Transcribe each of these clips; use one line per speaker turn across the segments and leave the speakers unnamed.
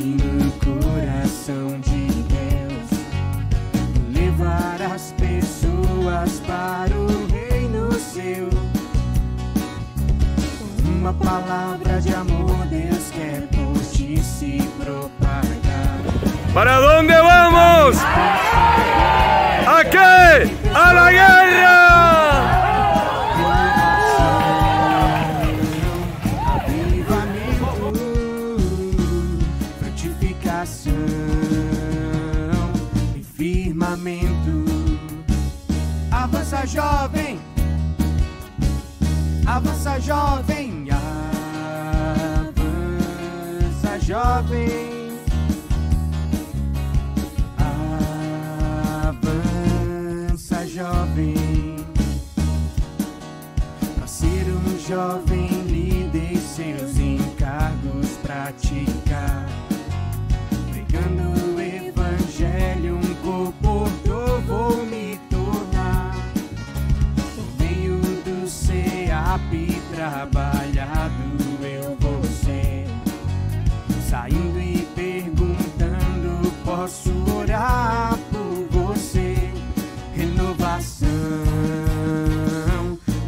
no coração de Deus, levar as pessoas para o reino seu. Com uma palavra de amor, Deus quer por ti se propagar.
¿Para dónde vamos? ¿A qué? ¡A la guerra!
E firmamento. Avança, jovem, avança, jovem, avança, jovem, avança, jovem, para ser um jovem líder e seus encargos praticar. Pregando o evangelho, um comportor vou me tornar. Por meio do CEAP trabalhado eu vou ser. Saindo e perguntando, posso orar por você? Renovação,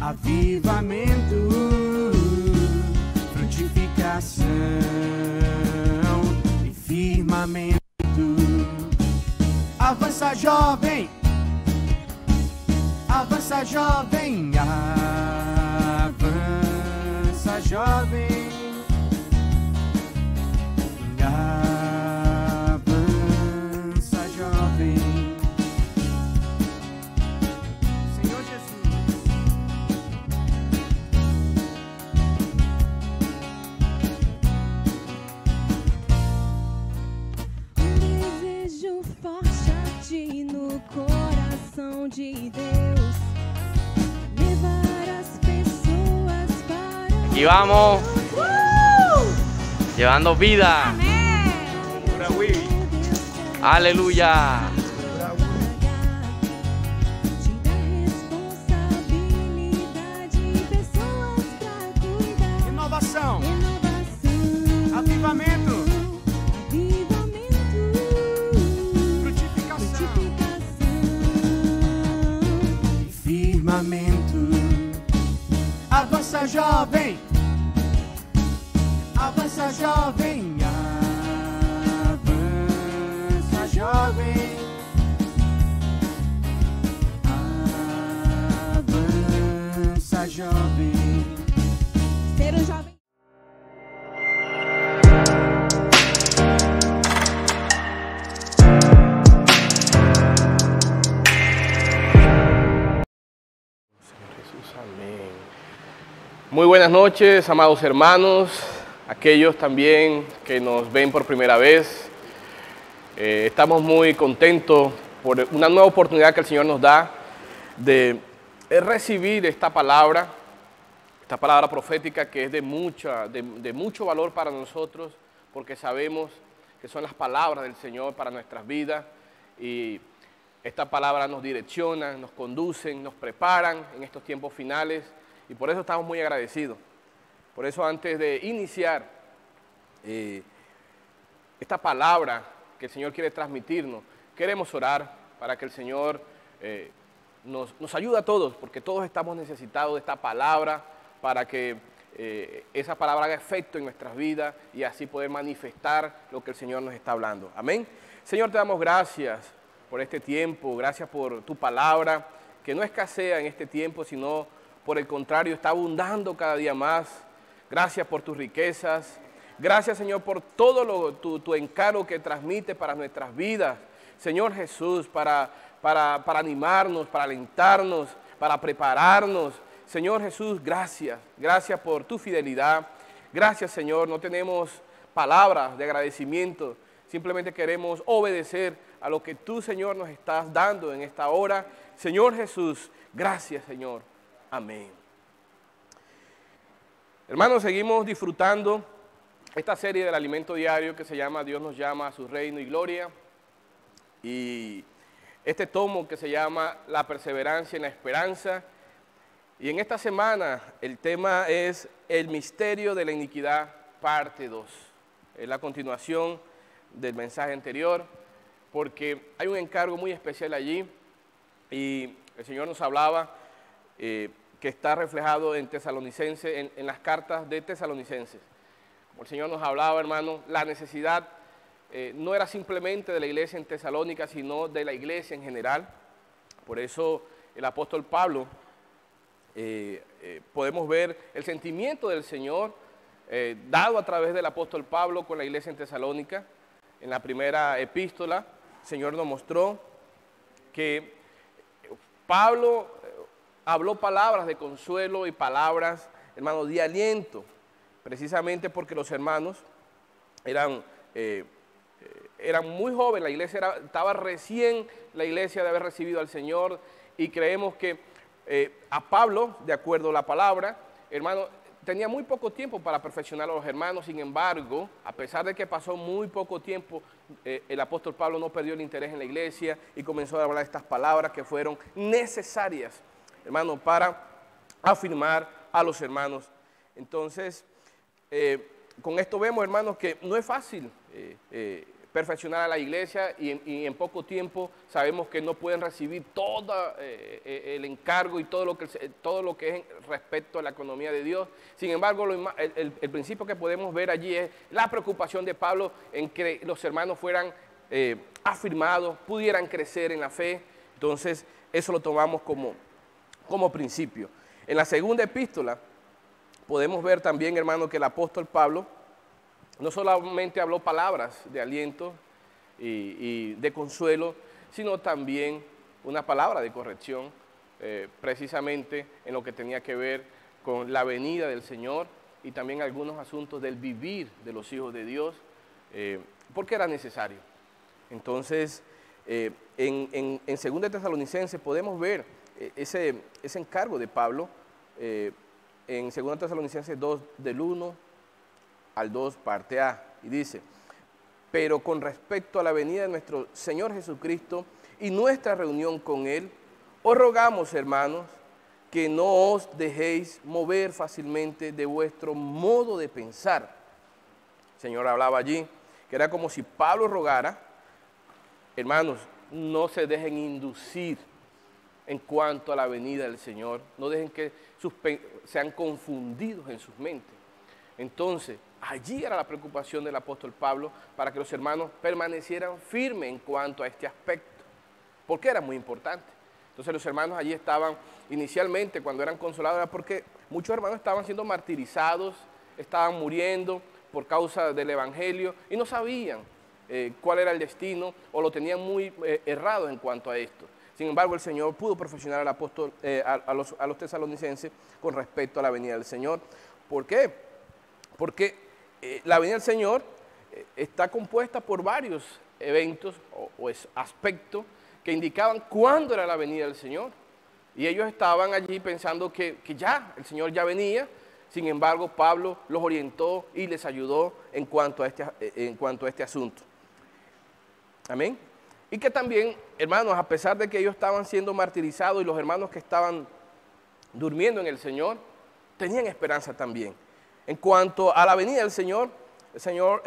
avivamento, frutificação, firmamento. Avança, jovem, avança, jovem, avança, jovem, avança, jovem. Senhor Jesus.
Forte no coração de Deus, levar as pessoas para.
Y vamos llevando vida.
Amén.
Aleluya.
Inovação, avivamento, firmamento. Avança, jovem, avança, jovem, avança, jovem, avança, jovem.
Ser um jovem.
Amén. Muy buenas noches, amados hermanos, aquellos también que nos ven por primera vez. Estamos muy contentos por una nueva oportunidad que el Señor nos da de recibir esta palabra profética que es de mucho valor para nosotros, porque sabemos que son las palabras del Señor para nuestras vidas, y esta palabra nos direcciona, nos conducen, nos preparan en estos tiempos finales, y por eso estamos muy agradecidos. Por eso, antes de iniciar esta palabra que el Señor quiere transmitirnos, queremos orar para que el Señor nos ayude a todos, porque todos estamos necesitados de esta palabra, para que esa palabra haga efecto en nuestras vidas y así poder manifestar lo que el Señor nos está hablando. Amén. Señor, te damos gracias por este tiempo, gracias por tu palabra, que no escasea en este tiempo, sino por el contrario, está abundando cada día más. Gracias por tus riquezas, gracias, Señor, por todo tu encargo que transmite para nuestras vidas, Señor Jesús, para animarnos, para alentarnos, para prepararnos. Señor Jesús, gracias, gracias por tu fidelidad, gracias, Señor. No tenemos palabras de agradecimiento, simplemente queremos obedecer a lo que tú, Señor, nos estás dando en esta hora. Señor Jesús, gracias, Señor. Amén. Hermanos, seguimos disfrutando esta serie del alimento diario que se llama Dios nos llama a su reino y gloria. Y este tomo que se llama La perseverancia en la esperanza. Y en esta semana el tema es el misterio de la iniquidad, parte 2. Es la continuación del mensaje anterior, porque hay un encargo muy especial allí y el Señor nos hablaba que está reflejado en Tesalonicenses, en las cartas de Tesalonicenses. Como el Señor nos hablaba, hermano, la necesidad no era simplemente de la iglesia en Tesalónica, sino de la iglesia en general. Por eso el apóstol Pablo, podemos ver el sentimiento del Señor dado a través del apóstol Pablo con la iglesia en Tesalónica. En la primera epístola, el Señor nos mostró que Pablo habló palabras de consuelo y palabras, hermanos, de aliento, precisamente porque los hermanos eran muy jóvenes, la iglesia estaba recién, la iglesia de haber recibido al Señor, y creemos que a Pablo, de acuerdo a la palabra, hermano, tenía muy poco tiempo para perfeccionar a los hermanos. Sin embargo, a pesar de que pasó muy poco tiempo, el apóstol Pablo no perdió el interés en la iglesia y comenzó a hablar estas palabras que fueron necesarias, hermano, para afirmar a los hermanos. Entonces, con esto vemos, hermanos, que no es fácil perfeccionar a la iglesia y en poco tiempo sabemos que no pueden recibir todo el encargo y todo lo que es respecto a la economía de Dios. Sin embargo, el principio que podemos ver allí es la preocupación de Pablo en que los hermanos fueran afirmados, pudieran crecer en la fe. Entonces, eso lo tomamos como principio. En la segunda epístola podemos ver también, hermano, que el apóstol Pablo no solamente habló palabras de aliento y de consuelo, sino también una palabra de corrección, precisamente en lo que tenía que ver con la venida del Señor y también algunos asuntos del vivir de los hijos de Dios, porque era necesario. Entonces, en 2 Tesalonicenses podemos ver ese encargo de Pablo, en 2 Tesalonicenses 2, del 1 al 2, parte A, y dice: pero con respecto a la venida de nuestro Señor Jesucristo y nuestra reunión con Él, os rogamos, hermanos, que no os dejéis mover fácilmente de vuestro modo de pensar. El Señor hablaba allí, que era como si Pablo rogara: hermanos, no se dejen inducir en cuanto a la venida del Señor, no dejen que sean confundidos en sus mentes. Entonces, allí era la preocupación del apóstol Pablo para que los hermanos permanecieran firmes en cuanto a este aspecto, porque era muy importante. Entonces los hermanos allí estaban, inicialmente cuando eran consolados, era porque muchos hermanos estaban siendo martirizados, estaban muriendo por causa del evangelio y no sabían cuál era el destino o lo tenían muy errado en cuanto a esto. Sin embargo, el Señor pudo perfeccionar al apóstol, a los tesalonicenses con respecto a la venida del Señor. ¿Por qué? Porque la venida del Señor está compuesta por varios eventos o aspectos que indicaban cuándo era la venida del Señor. Y ellos estaban allí pensando que ya, el Señor ya venía. Sin embargo, Pablo los orientó y les ayudó en cuanto a este asunto. Amén. Y que también, hermanos, a pesar de que ellos estaban siendo martirizados y los hermanos que estaban durmiendo en el Señor, tenían esperanza también. En cuanto a la venida del Señor, el Señor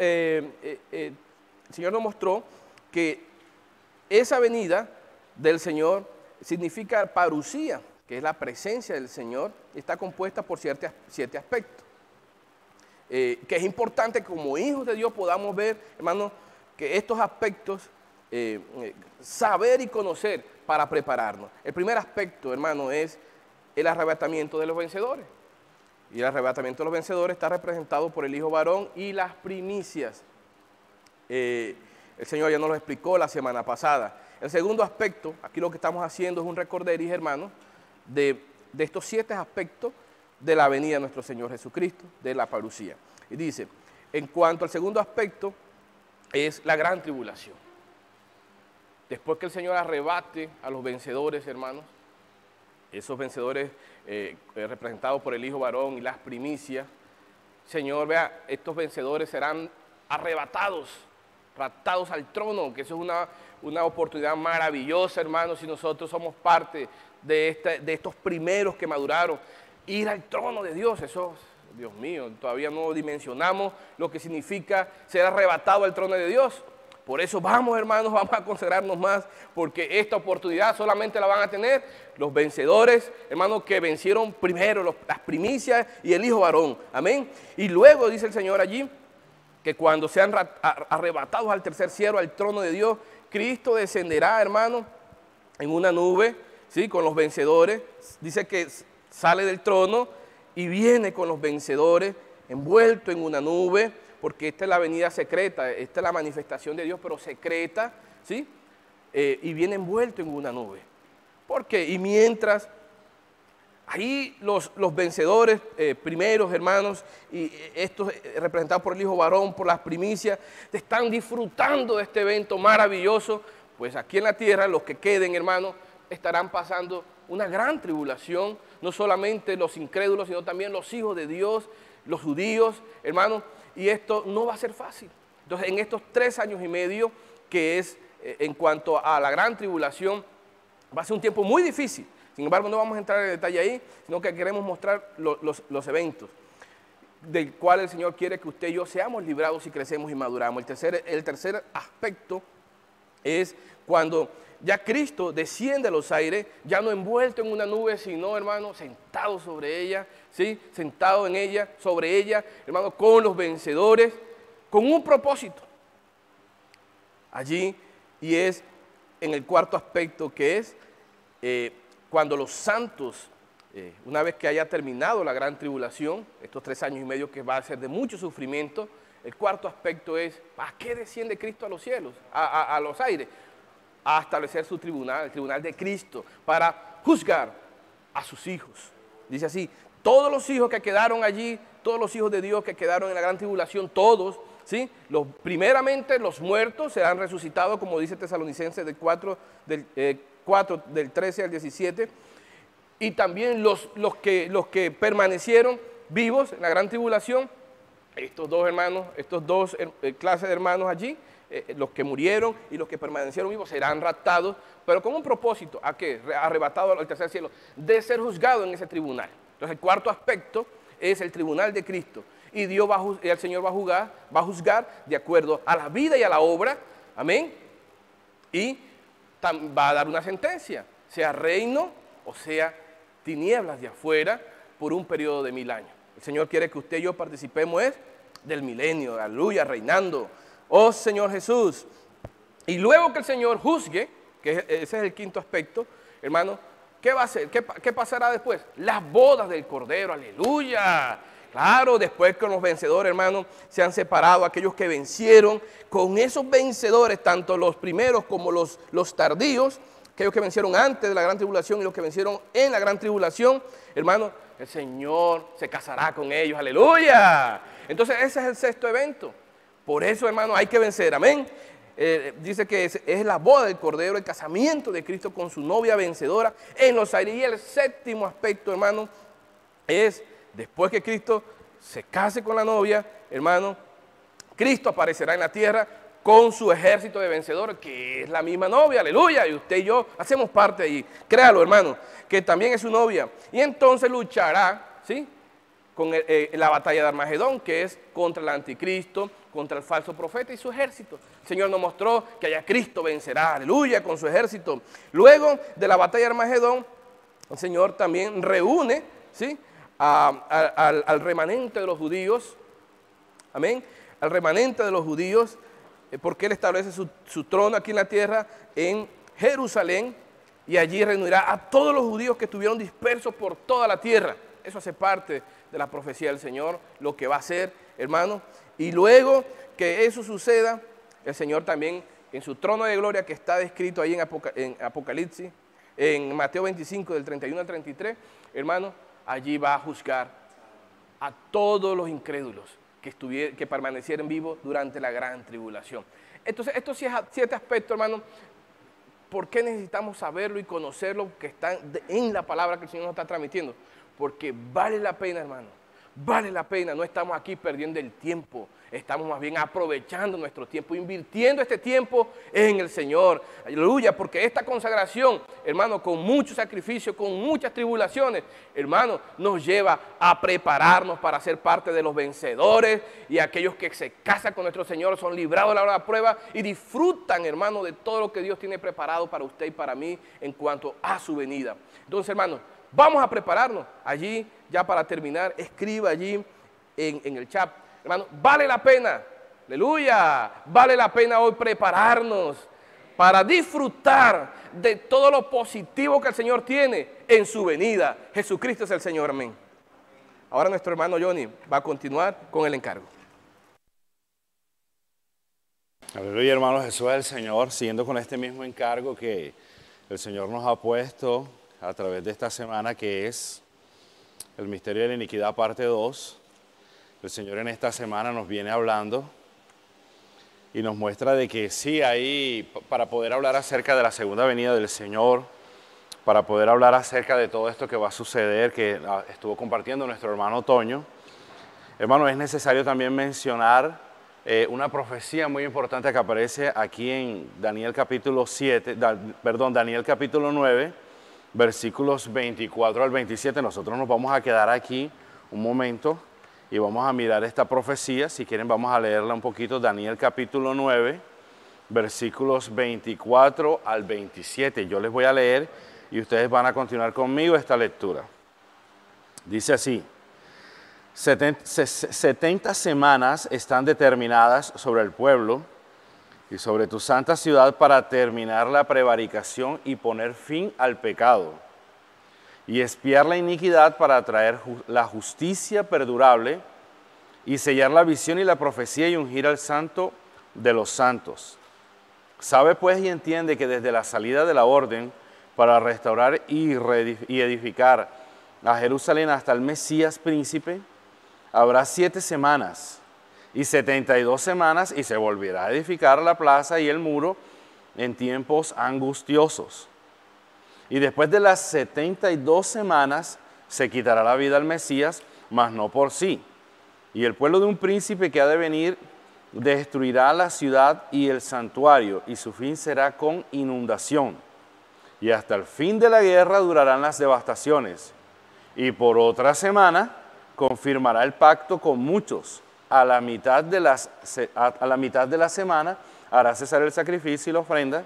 nos mostró que esa venida del Señor significa parusía, que es la presencia del Señor, y está compuesta por siete aspectos. Que es importante que como hijos de Dios podamos ver, hermanos, que estos aspectos, saber y conocer para prepararnos. El primer aspecto, hermano, es el arrebatamiento de los vencedores. Y el arrebatamiento de los vencedores está representado por el hijo varón y las primicias. El Señor ya nos lo explicó la semana pasada. El segundo aspecto, aquí lo que estamos haciendo es un recorderis, hermano, de estos 7 aspectos de la venida de nuestro Señor Jesucristo, de la parusía. Y dice, en cuanto al segundo aspecto, es la gran tribulación. Después que el Señor arrebate a los vencedores, hermanos, esos vencedores representados por el hijo varón y las primicias, Señor, vea, estos vencedores serán arrebatados, raptados al trono, que eso es una oportunidad maravillosa, hermanos, si nosotros somos parte de estos primeros que maduraron, ir al trono de Dios. Eso, Dios mío, todavía no dimensionamos lo que significa ser arrebatado al trono de Dios. Por eso vamos, hermanos, vamos a consagrarnos más, porque esta oportunidad solamente la van a tener los vencedores, hermanos, que vencieron primero las primicias y el hijo varón. Amén. Y luego dice el Señor allí, que cuando sean arrebatados al tercer cielo, al trono de Dios, Cristo descenderá, hermano, en una nube, ¿sí? Con los vencedores. Dice que sale del trono y viene con los vencedores, envuelto en una nube, porque esta es la venida secreta, esta es la manifestación de Dios, pero secreta, ¿sí? Y viene envuelto en una nube. ¿Por qué? Y mientras ahí los vencedores primeros, hermanos, y estos representados por el hijo varón, por las primicias, están disfrutando de este evento maravilloso, pues aquí en la tierra los que queden, hermanos, estarán pasando una gran tribulación, no solamente los incrédulos, sino también los hijos de Dios, los judíos, hermanos, y esto no va a ser fácil. Entonces, en estos 3 años y medio, que es en cuanto a la gran tribulación, va a ser un tiempo muy difícil. Sin embargo, no vamos a entrar en detalle ahí, sino que queremos mostrar los eventos del cual el Señor quiere que usted y yo seamos librados y crecemos y maduramos. El tercer aspecto es cuando ya Cristo desciende a los aires, ya no envuelto en una nube, sino, hermano, sentado sobre ella, ¿sí? Sentado en ella, sobre ella, hermano, con los vencedores, con un propósito. Allí, y es en el cuarto aspecto, que es cuando los santos, una vez que haya terminado la gran tribulación, estos 3 años y medio que va a ser de mucho sufrimiento, el cuarto aspecto es, ¿a qué desciende Cristo a los cielos, a los aires? A establecer su tribunal, el tribunal de Cristo, para juzgar a sus hijos. Dice así, todos los hijos que quedaron allí, todos los hijos de Dios que quedaron en la gran tribulación, todos, ¿sí? Primeramente los muertos serán resucitados, como dice Tesalonicenses del 4, del 13 al 17, y también los que permanecieron vivos en la gran tribulación, estos dos hermanos, clases de hermanos allí, los que murieron y los que permanecieron vivos serán raptados, pero con un propósito, ¿a qué? Arrebatado al tercer cielo, de ser juzgado en ese tribunal. Entonces el cuarto aspecto es el tribunal de Cristo, y el Señor va a juzgar de acuerdo a la vida y a la obra, amén, y va a dar una sentencia, sea reino o sea tinieblas de afuera, por un periodo de 1000 años. El Señor quiere que usted y yo participemos del milenio, aleluya, reinando. Oh Señor Jesús. Y luego que el Señor juzgue, que ese es el quinto aspecto, hermano, ¿qué va a hacer? ¿Qué pasará después? Las bodas del Cordero, aleluya. Claro, después que los vencedores, hermano, se han separado, aquellos que vencieron, con esos vencedores, tanto los primeros como los tardíos, aquellos que vencieron antes de la gran tribulación y los que vencieron en la gran tribulación, hermano, el Señor se casará con ellos, aleluya. Entonces ese es el sexto evento. Por eso, hermano, hay que vencer, amén. Dice que es la boda del Cordero, el casamiento de Cristo con su novia vencedora en los aires. Y el séptimo aspecto, hermano, es después que Cristo se case con la novia, hermano, Cristo aparecerá en la tierra con su ejército de vencedores, que es la misma novia, aleluya, y usted y yo hacemos parte de allí. Créalo, hermano, que también es su novia. Y entonces luchará, ¿sí?, con la batalla de Armagedón, que es contra el anticristo, contra el falso profeta y su ejército. El Señor nos mostró que allá Cristo vencerá, aleluya, con su ejército. Luego de la batalla de Armagedón, el Señor también reúne, ¿sí?, al remanente de los judíos, amén, al remanente de los judíos, porque Él establece su trono aquí en la tierra, en Jerusalén, y allí reunirá a todos los judíos que estuvieron dispersos por toda la tierra. Eso hace parte de la profecía del Señor, lo que va a hacer, hermano. Y luego que eso suceda, el Señor también en su trono de gloria, que está descrito ahí en Apocalipsis, en Mateo 25, del 31 al 33, hermano, allí va a juzgar a todos los incrédulos que permanecieron vivos durante la gran tribulación. Entonces, estos 7 aspectos, hermano, ¿por qué necesitamos saberlo y conocerlo que están en la palabra que el Señor nos está transmitiendo? Porque vale la pena, hermano, vale la pena, no estamos aquí perdiendo el tiempo, estamos más bien aprovechando nuestro tiempo, invirtiendo este tiempo en el Señor. Aleluya, porque esta consagración, hermano, con mucho sacrificio, con muchas tribulaciones, hermano, nos lleva a prepararnos para ser parte de los vencedores, y aquellos que se casan con nuestro Señor son librados de la hora de la prueba y disfrutan, hermano, de todo lo que Dios tiene preparado para usted y para mí en cuanto a su venida. Entonces, hermano, vamos a prepararnos. Allí, ya para terminar, escriba allí en el chat, hermano, vale la pena, aleluya, vale la pena hoy prepararnos para disfrutar de todo lo positivo que el Señor tiene en su venida. Jesucristo es el Señor, amén. Ahora nuestro hermano Johnny va a continuar con el encargo.
Aleluya, hermanos, Jesús es el Señor, siguiendo con este mismo encargo que el Señor nos ha puesto a través de esta semana, que es el misterio de la iniquidad, parte 2. El Señor en esta semana nos viene hablando y nos muestra de que sí, hay, para poder hablar acerca de la segunda venida del Señor, para poder hablar acerca de todo esto que va a suceder, que estuvo compartiendo nuestro hermano Toño, hermano, es necesario también mencionar una profecía muy importante que aparece aquí en Daniel capítulo 9, versículos 24 al 27. Nosotros nos vamos a quedar aquí un momento y vamos a mirar esta profecía. Si quieren, vamos a leerla un poquito. Daniel capítulo 9, versículos 24 al 27. Yo les voy a leer y ustedes van a continuar conmigo esta lectura. Dice así: 70 semanas están determinadas sobre el pueblo y sobre tu santa ciudad para terminar la prevaricación y poner fin al pecado, y expiar la iniquidad para traer la justicia perdurable, y sellar la visión y la profecía y ungir al santo de los santos. Sabe pues y entiende que desde la salida de la orden para restaurar y edificar a Jerusalén hasta el Mesías príncipe, habrá 7 semanas y 72 semanas, y se volverá a edificar la plaza y el muro en tiempos angustiosos. Y después de las 72 semanas se quitará la vida al Mesías, mas no por sí. Y el pueblo de un príncipe que ha de venir destruirá la ciudad y el santuario, y su fin será con inundación. Y hasta el fin de la guerra durarán las devastaciones. Y por otra semana confirmará el pacto con muchos. A la mitad de la semana hará cesar el sacrificio y la ofrenda.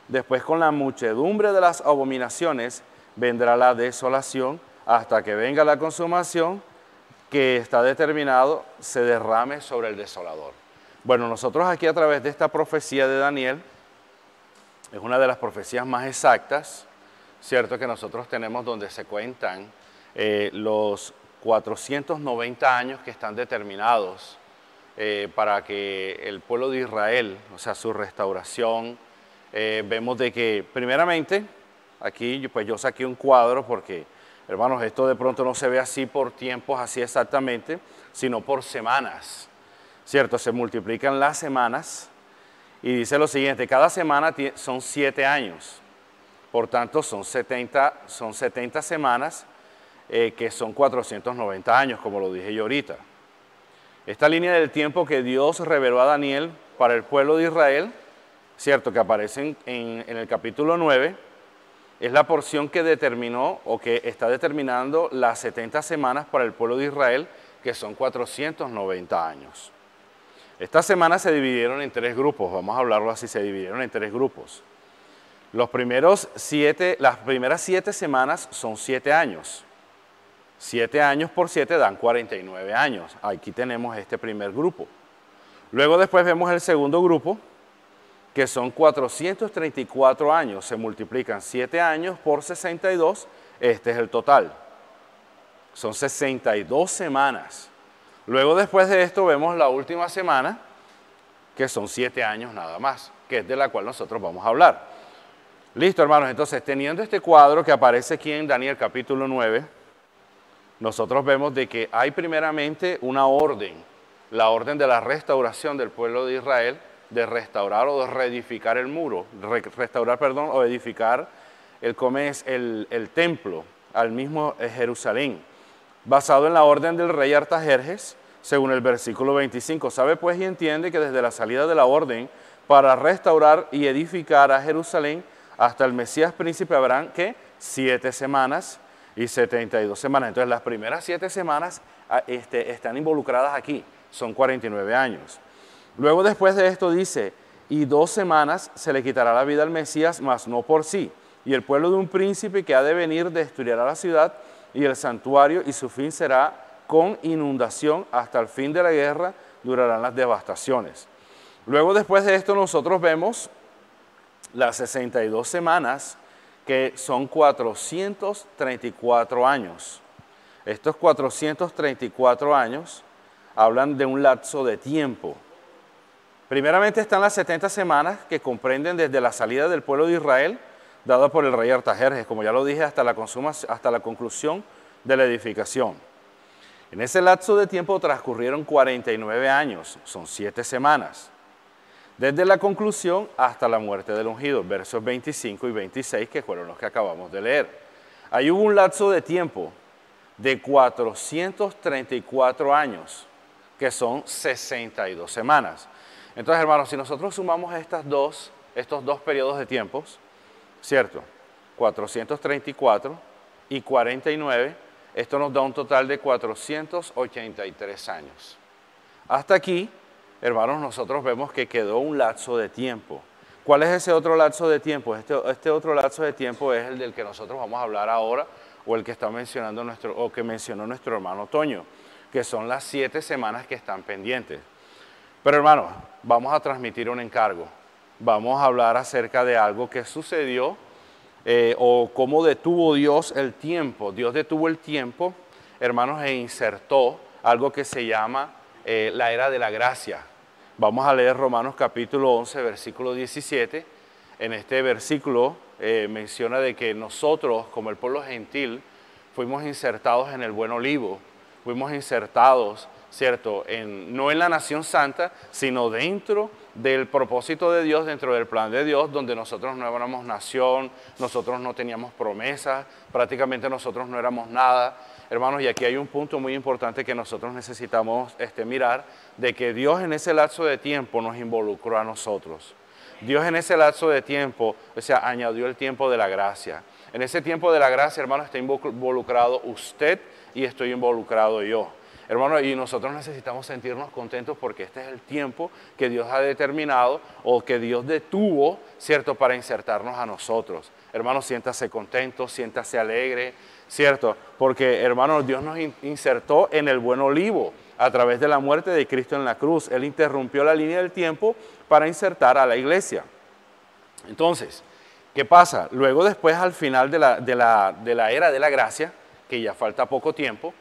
Después, con la muchedumbre de las abominaciones, vendrá la desolación, hasta que venga la consumación, que está determinado, se derrame sobre el desolador. Bueno, nosotros aquí, a través de esta profecía de Daniel, es una de las profecías más exactas, cierto, que nosotros tenemos, donde se cuentan los 490 años que están determinados para que el pueblo de Israel, o sea, su restauración. Vemos de que, primeramente, aquí pues yo saqué un cuadro porque, hermanos, esto de pronto no se ve así por tiempos, así exactamente, sino por semanas, ¿cierto? Se multiplican las semanas y dice lo siguiente: cada semana son 7 años, por tanto son 70 semanas, que son 490 años, como lo dije yo ahorita. Esta línea del tiempo que Dios reveló a Daniel para el pueblo de Israel, cierto, que aparece en el capítulo 9, es la porción que determinó o que está determinando las 70 semanas para el pueblo de Israel, que son 490 años. Estas semanas se dividieron en 3 grupos, vamos a hablarlo así, se dividieron en 3 grupos. Las primeras 7 semanas son 7 años. 7 años por 7 dan 49 años. Aquí tenemos este primer grupo. Luego después vemos el segundo grupo, que son 434 años. Se multiplican 7 años por 62, este es el total. Son 62 semanas. Luego después de esto vemos la última semana, que son 7 años nada más, que es de la cual nosotros vamos a hablar. Listo, hermanos, entonces teniendo este cuadro que aparece aquí en Daniel capítulo 9, nosotros vemos de que hay primeramente una orden, la orden de la restauración del pueblo de Israel, de restaurar o de reedificar el muro, o edificar el templo al mismo Jerusalén. basado en la orden del rey Artajerjes, según el versículo 25. Sabe pues y entiende que desde la salida de la orden para restaurar y edificar a Jerusalén hasta el Mesías príncipe habrán, ¿qué? 7 semanas y 72 semanas. Entonces las primeras 7 semanas están involucradas aquí, son 49 años. Luego después de esto dice, y 2 semanas se le quitará la vida al Mesías, mas no por sí. Y el pueblo de un príncipe que ha de venir destruirá la ciudad y el santuario, y su fin será con inundación hasta el fin de la guerra, durarán las devastaciones. Luego después de esto nosotros vemos las 62 semanas, que son 434 años. Estos 434 años hablan de un lapso de tiempo. Primeramente están las 70 semanas que comprenden desde la salida del pueblo de Israel, dada por el rey Artajerjes, como ya lo dije, hasta la conclusión de la edificación. En ese lapso de tiempo transcurrieron 49 años, son 7 semanas. Desde la conclusión hasta la muerte del ungido, versos 25 y 26, que fueron los que acabamos de leer. Ahí hubo un lapso de tiempo de 434 años, que son 62 semanas. Entonces, hermanos, si nosotros sumamos estos dos periodos de tiempos, ¿cierto? 434 y 49, esto nos da un total de 483 años. Hasta aquí, hermanos, nosotros vemos que quedó un lapso de tiempo. ¿Cuál es ese otro lapso de tiempo? Este otro lapso de tiempo es el del que nosotros vamos a hablar ahora, o el que está mencionando que mencionó nuestro hermano Toño, que son las 7 semanas que están pendientes. Pero hermanos, vamos a transmitir un encargo. Vamos a hablar acerca de algo que sucedió o cómo detuvo Dios el tiempo. Dios detuvo el tiempo, hermanos, e insertó algo que se llama la era de la gracia. Vamos a leer Romanos capítulo 11, versículo 17. En este versículo menciona de que nosotros, como el pueblo gentil, fuimos insertados en el buen olivo, fuimos insertados, ¿cierto?, no en la nación santa, sino dentro del propósito de Dios, dentro del plan de Dios, donde nosotros no éramos nación, nosotros no teníamos promesas, prácticamente nosotros no éramos nada. Hermanos, y aquí hay un punto muy importante que nosotros necesitamos mirar, de que Dios en ese lapso de tiempo nos involucró a nosotros. Dios en ese lapso de tiempo, añadió el tiempo de la gracia. En ese tiempo de la gracia, hermano, está involucrado usted y estoy involucrado yo. Hermano, y nosotros necesitamos sentirnos contentos porque este es el tiempo que Dios ha determinado o que Dios detuvo, ¿cierto?, para insertarnos a nosotros. Hermano, siéntase contento, siéntase alegre, ¿cierto? Porque, hermano, Dios nos insertó en el buen olivo a través de la muerte de Cristo en la cruz. Él interrumpió la línea del tiempo para insertar a la iglesia. Entonces, ¿qué pasa? Luego, después, al final de la era de la gracia, que ya falta poco tiempo,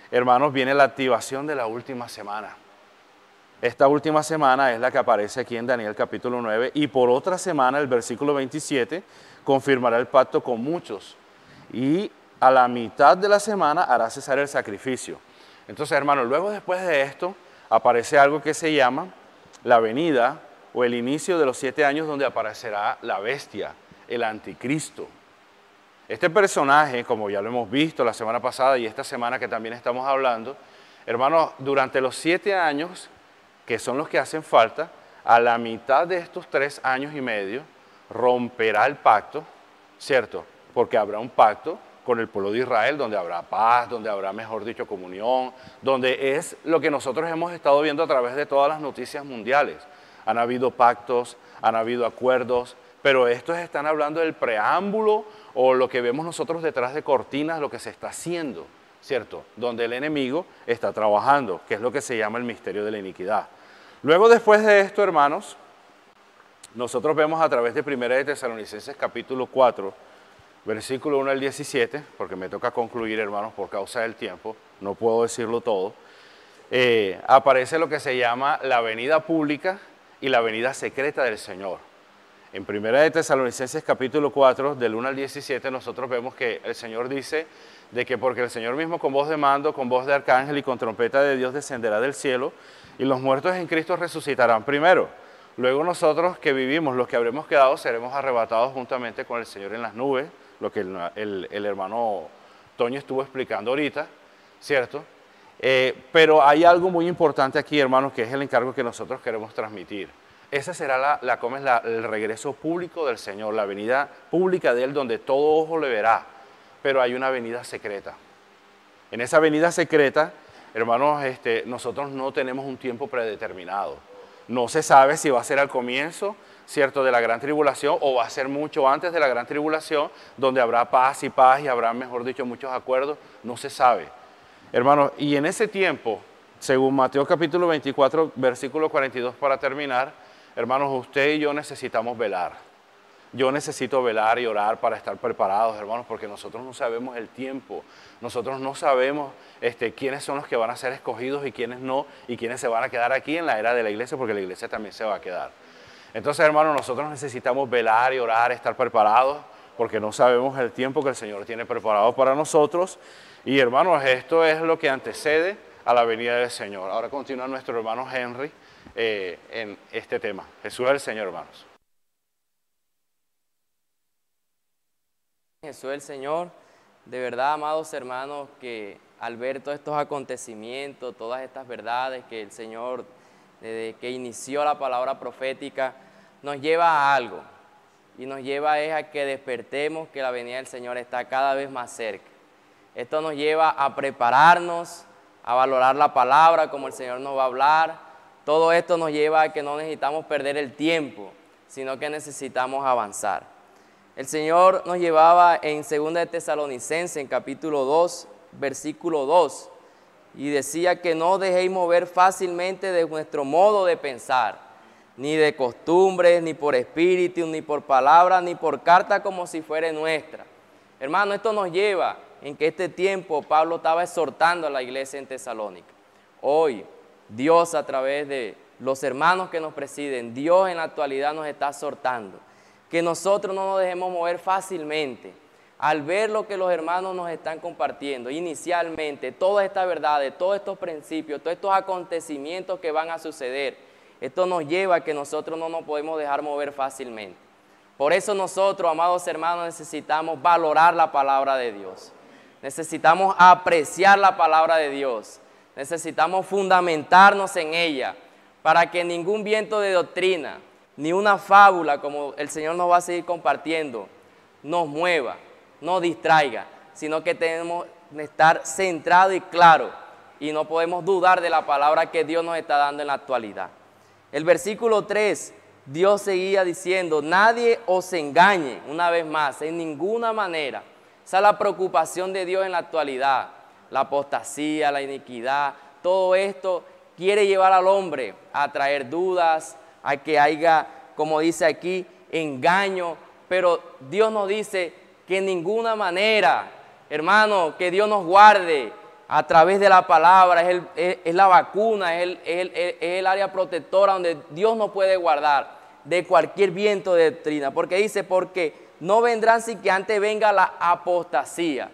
hermanos, viene la activación de la última semana. Esta última semana es la que aparece aquí en Daniel capítulo 9, y por otra semana, el versículo 27, confirmará el pacto con muchos, y a la mitad de la semana hará cesar el sacrificio. Entonces, hermanos, luego después de esto, aparece algo que se llama la venida o el inicio de los 7 años, donde aparecerá la bestia, el anticristo. Este personaje, como ya lo hemos visto la semana pasada y esta semana que también estamos hablando, hermanos, durante los 7 años, que son los que hacen falta, a la mitad de estos 3 años y medio, romperá el pacto, ¿cierto? Porque habrá un pacto con el pueblo de Israel, donde habrá paz, donde habrá, mejor dicho, comunión, donde es lo que nosotros hemos estado viendo a través de todas las noticias mundiales. Han habido pactos, han habido acuerdos, pero estos están hablando del preámbulo o lo que vemos nosotros detrás de cortinas, lo que se está haciendo, ¿cierto? Donde el enemigo está trabajando, que es lo que se llama el misterio de la iniquidad. Luego, después de esto, hermanos, nosotros vemos a través de 1 de Tesalonicenses capítulo 4, versículo 1 al 17, porque me toca concluir, hermanos, por causa del tiempo, no puedo decirlo todo, aparece lo que se llama la venida pública y la venida secreta del Señor. En 1 de Tesalonicenses capítulo 4, del 1 al 17, nosotros vemos que el Señor dice de que porque el Señor mismo con voz de mando, con voz de arcángel y con trompeta de Dios descenderá del cielo, y los muertos en Cristo resucitarán primero. Luego nosotros que vivimos, los que habremos quedado, seremos arrebatados juntamente con el Señor en las nubes, lo que el hermano Toño estuvo explicando ahorita, ¿cierto? Pero hay algo muy importante aquí, hermanos, que es el encargo que nosotros queremos transmitir. Ese será el regreso público del Señor, la venida pública de Él, donde todo ojo le verá. Pero hay una venida secreta. En esa venida secreta, hermanos, nosotros no tenemos un tiempo predeterminado. No se sabe si va a ser al comienzo, ¿cierto?, de la gran tribulación, o va a ser mucho antes de la gran tribulación, donde habrá paz y habrá, mejor dicho, muchos acuerdos. No se sabe. Hermanos, y en ese tiempo, según Mateo capítulo 24, versículo 42 para terminar, hermanos, usted y yo necesitamos velar. Yo necesito velar y orar para estar preparados, hermanos, porque nosotros no sabemos el tiempo. Nosotros no sabemos quiénes son los que van a ser escogidos y quiénes no, y quiénes se van a quedar aquí en la era de la iglesia, porque la iglesia también se va a quedar. Entonces, hermanos, nosotros necesitamos velar y orar, estar preparados, porque no sabemos el tiempo que el Señor tiene preparado para nosotros. Y hermanos, esto es lo que antecede a la venida del Señor. Ahora continúa nuestro hermano Henry en este tema. Jesús es el Señor, hermanos.
Jesús es el Señor. De verdad, amados hermanos, que al ver todos estos acontecimientos, todas estas verdades que el Señor, desde que inició la palabra profética, nos lleva a algo. Y nos lleva a que despertemos que la venida del Señor está cada vez más cerca. Esto nos lleva a prepararnos, a valorar la palabra como el Señor nos va a hablar. Todo esto nos lleva a que no necesitamos perder el tiempo, sino que necesitamos avanzar. El Señor nos llevaba en 2 de Tesalonicenses, en capítulo 2, versículo 2, y decía que no dejéis mover fácilmente de nuestro modo de pensar, ni de costumbres, ni por espíritu, ni por palabra, ni por carta como si fuera nuestra. Hermano, esto nos lleva en que este tiempo Pablo estaba exhortando a la iglesia en Tesalónica. Hoy, Dios a través de los hermanos que nos presiden, Dios en la actualidad nos está exhortando que nosotros no nos dejemos mover fácilmente al ver lo que los hermanos nos están compartiendo. Inicialmente, todas estas verdades, todos estos principios, todos estos acontecimientos que van a suceder, esto nos lleva a que nosotros no nos podemos dejar mover fácilmente. Por eso nosotros, amados hermanos, necesitamos valorar la palabra de Dios. Necesitamos apreciar la palabra de Dios. Necesitamos fundamentarnos en ella para que ningún viento de doctrina, ni una fábula, como el Señor nos va a seguir compartiendo, nos mueva, nos distraiga, sino que tenemos que estar centrados y claros y no podemos dudar de la palabra que Dios nos está dando en la actualidad. El versículo 3, Dios seguía diciendo, nadie os engañe, una vez más, en ninguna manera. Esa es la preocupación de Dios en la actualidad, la apostasía, la iniquidad, todo esto quiere llevar al hombre a traer dudas, a que haya, como dice aquí, engaño, pero Dios nos dice que en ninguna manera, hermano, que Dios nos guarde a través de la palabra, es la vacuna, es el área protectora donde Dios nos puede guardar de cualquier viento de doctrina, porque dice, porque no vendrán sin que antes venga la apostasía.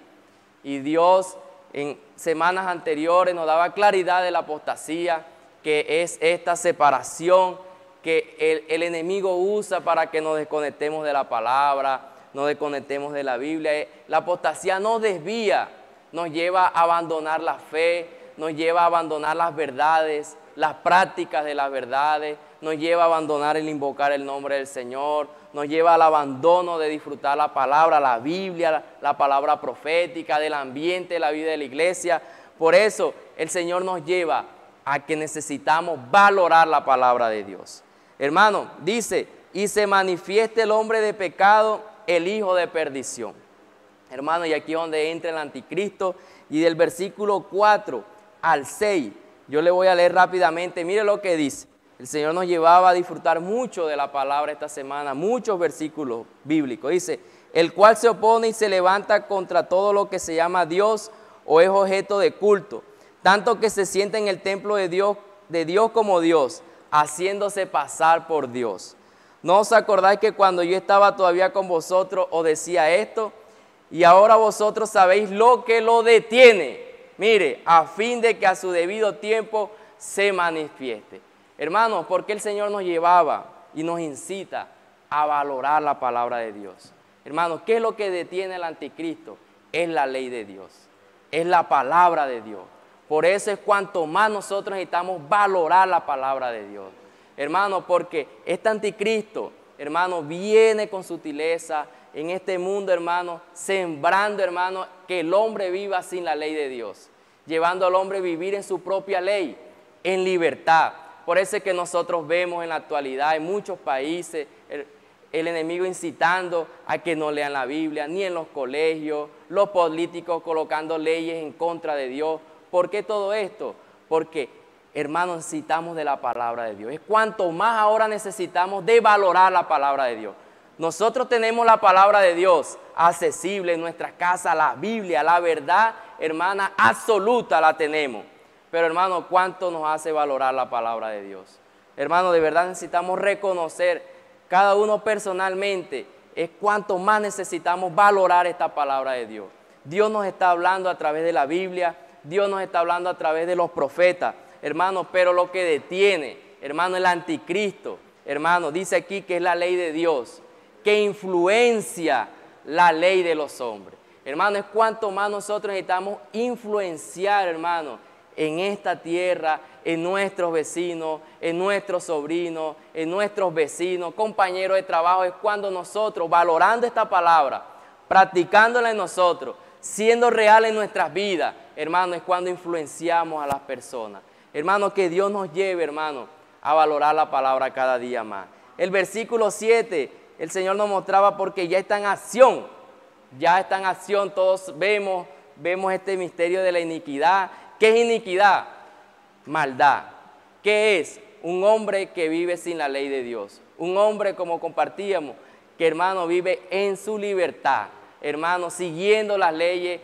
Y Dios en semanas anteriores nos daba claridad de la apostasía, que es esta separación que el enemigo usa para que nos desconectemos de la palabra, nos desconectemos de la Biblia. La apostasía nos desvía, nos lleva a abandonar la fe, nos lleva a abandonar las verdades, las prácticas de las verdades, nos lleva a abandonar el invocar el nombre del Señor, nos lleva al abandono de disfrutar la palabra, la Biblia, la palabra profética, del ambiente de la vida de la iglesia. Por eso el Señor nos lleva a que necesitamos valorar la palabra de Dios. Hermano, dice, y se manifieste el hombre de pecado, el hijo de perdición. Hermano, y aquí es donde entra el anticristo, y del versículo 4 al 6, yo le voy a leer rápidamente, mire lo que dice. El Señor nos llevaba a disfrutar mucho de la palabra esta semana, muchos versículos bíblicos. Dice, el cual se opone y se levanta contra todo lo que se llama Dios o es objeto de culto, tanto que se sienta en el templo de Dios como Dios, haciéndose pasar por Dios. ¿No os acordáis que cuando yo estaba todavía con vosotros os decía esto? Y ahora vosotros sabéis lo que lo detiene. Mire, a fin de que a su debido tiempo se manifieste. Hermanos, ¿por qué el Señor nos llevaba y nos incita a valorar la palabra de Dios? Hermanos, ¿qué es lo que detiene al anticristo? Es la ley de Dios. es la palabra de Dios. Por eso es cuanto más nosotros necesitamos valorar la palabra de Dios. Hermano, porque este anticristo, hermano, viene con sutileza en este mundo, hermano, sembrando, hermano, que el hombre viva sin la ley de Dios, llevando al hombre a vivir en su propia ley, en libertad. Por eso es que nosotros vemos en la actualidad en muchos países el enemigo incitando a que no lean la Biblia, ni en los colegios, los políticos colocando leyes en contra de Dios. ¿Por qué todo esto? Porque, hermanos, necesitamos de la palabra de Dios. Es cuanto más ahora necesitamos de valorar la palabra de Dios. Nosotros tenemos la palabra de Dios accesible en nuestras casas, la Biblia, la verdad, hermana, absoluta la tenemos. Pero, hermano, ¿cuánto nos hace valorar la palabra de Dios? Hermano, de verdad necesitamos reconocer cada uno personalmente, es cuanto más necesitamos valorar esta palabra de Dios. Dios nos está hablando a través de la Biblia, Dios nos está hablando a través de los profetas, hermano, pero lo que detiene, hermano, el anticristo, hermano, dice aquí que es la ley de Dios, que influencia la ley de los hombres. Hermano, es cuanto más nosotros necesitamos influenciar, hermano, en esta tierra, en nuestros vecinos, en nuestros sobrinos, en nuestros vecinos, compañeros de trabajo, es cuando nosotros, valorando esta palabra, practicándola en nosotros, siendo real en nuestras vidas, hermano, es cuando influenciamos a las personas. Hermano, que Dios nos lleve, hermano, a valorar la palabra cada día más. El versículo 7, el Señor nos mostraba porque ya está en acción, todos vemos este misterio de la iniquidad. ¿Qué es iniquidad? Maldad. ¿Qué es? Un hombre que vive sin la ley de Dios. Un hombre, como compartíamos, que, hermano, vive en su libertad. Hermano, siguiendo las leyes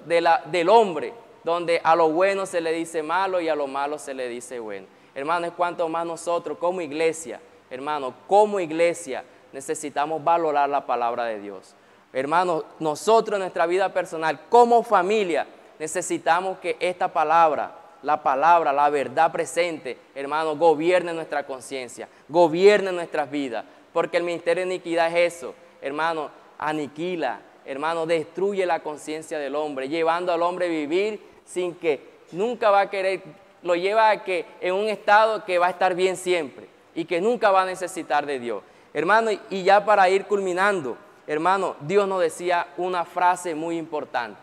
del hombre, donde a lo bueno se le dice malo y a lo malo se le dice bueno. Hermano, es cuanto más nosotros como iglesia, hermano, como iglesia, necesitamos valorar la palabra de Dios. Hermano, nosotros en nuestra vida personal, como familia, necesitamos que esta palabra, la verdad presente, hermano, gobierne nuestra conciencia, gobierne nuestras vidas, porque el ministerio de iniquidad es eso, hermano, aniquila, hermano, destruye la conciencia del hombre, llevando al hombre a vivir sin que nunca va a querer, lo lleva a que en un estado que va a estar bien siempre y que nunca va a necesitar de Dios. Hermano, y ya para ir culminando, hermano, Dios nos decía una frase muy importante.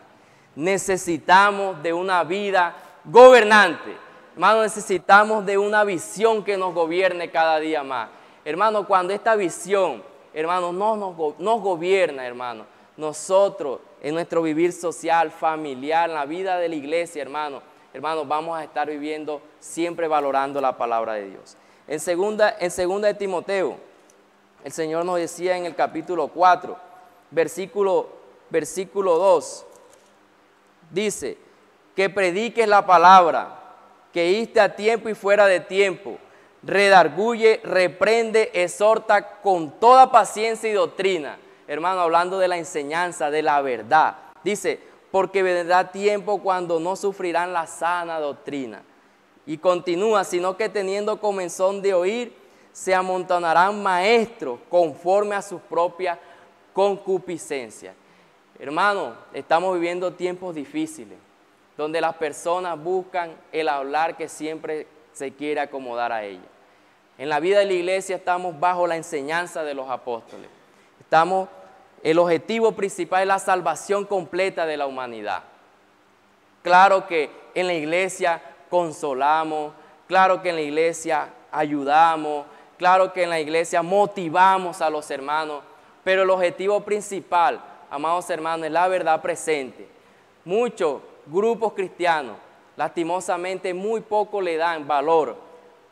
Necesitamos de una vida gobernante. Hermano, necesitamos de una visión que nos gobierne cada día más. Hermano, cuando esta visión, hermano, nos gobierna, hermano, nosotros en nuestro vivir social, familiar, en la vida de la iglesia, hermano, vamos a estar viviendo siempre valorando la palabra de Dios. En segunda de Timoteo, el Señor nos decía en el capítulo 4, versículo 2, dice, que prediques la palabra, que iste a tiempo y fuera de tiempo, redarguye, reprende, exhorta con toda paciencia y doctrina. Hermano, hablando de la enseñanza, de la verdad. Dice, porque vendrá tiempo cuando no sufrirán la sana doctrina. Y continúa, sino que teniendo comezón de oír, se amontonarán maestros conforme a sus propias concupiscencias. Hermano, estamos viviendo tiempos difíciles, donde las personas buscan el hablar que siempre se quiere acomodar a ella. En la vida de la iglesia estamos bajo la enseñanza de los apóstoles. El objetivo principal es la salvación completa de la humanidad. Claro que en la iglesia consolamos, claro que en la iglesia ayudamos, claro que en la iglesia motivamos a los hermanos, pero el objetivo principal, amados hermanos, es la verdad presente. Muchos grupos cristianos, lastimosamente, muy poco le dan valor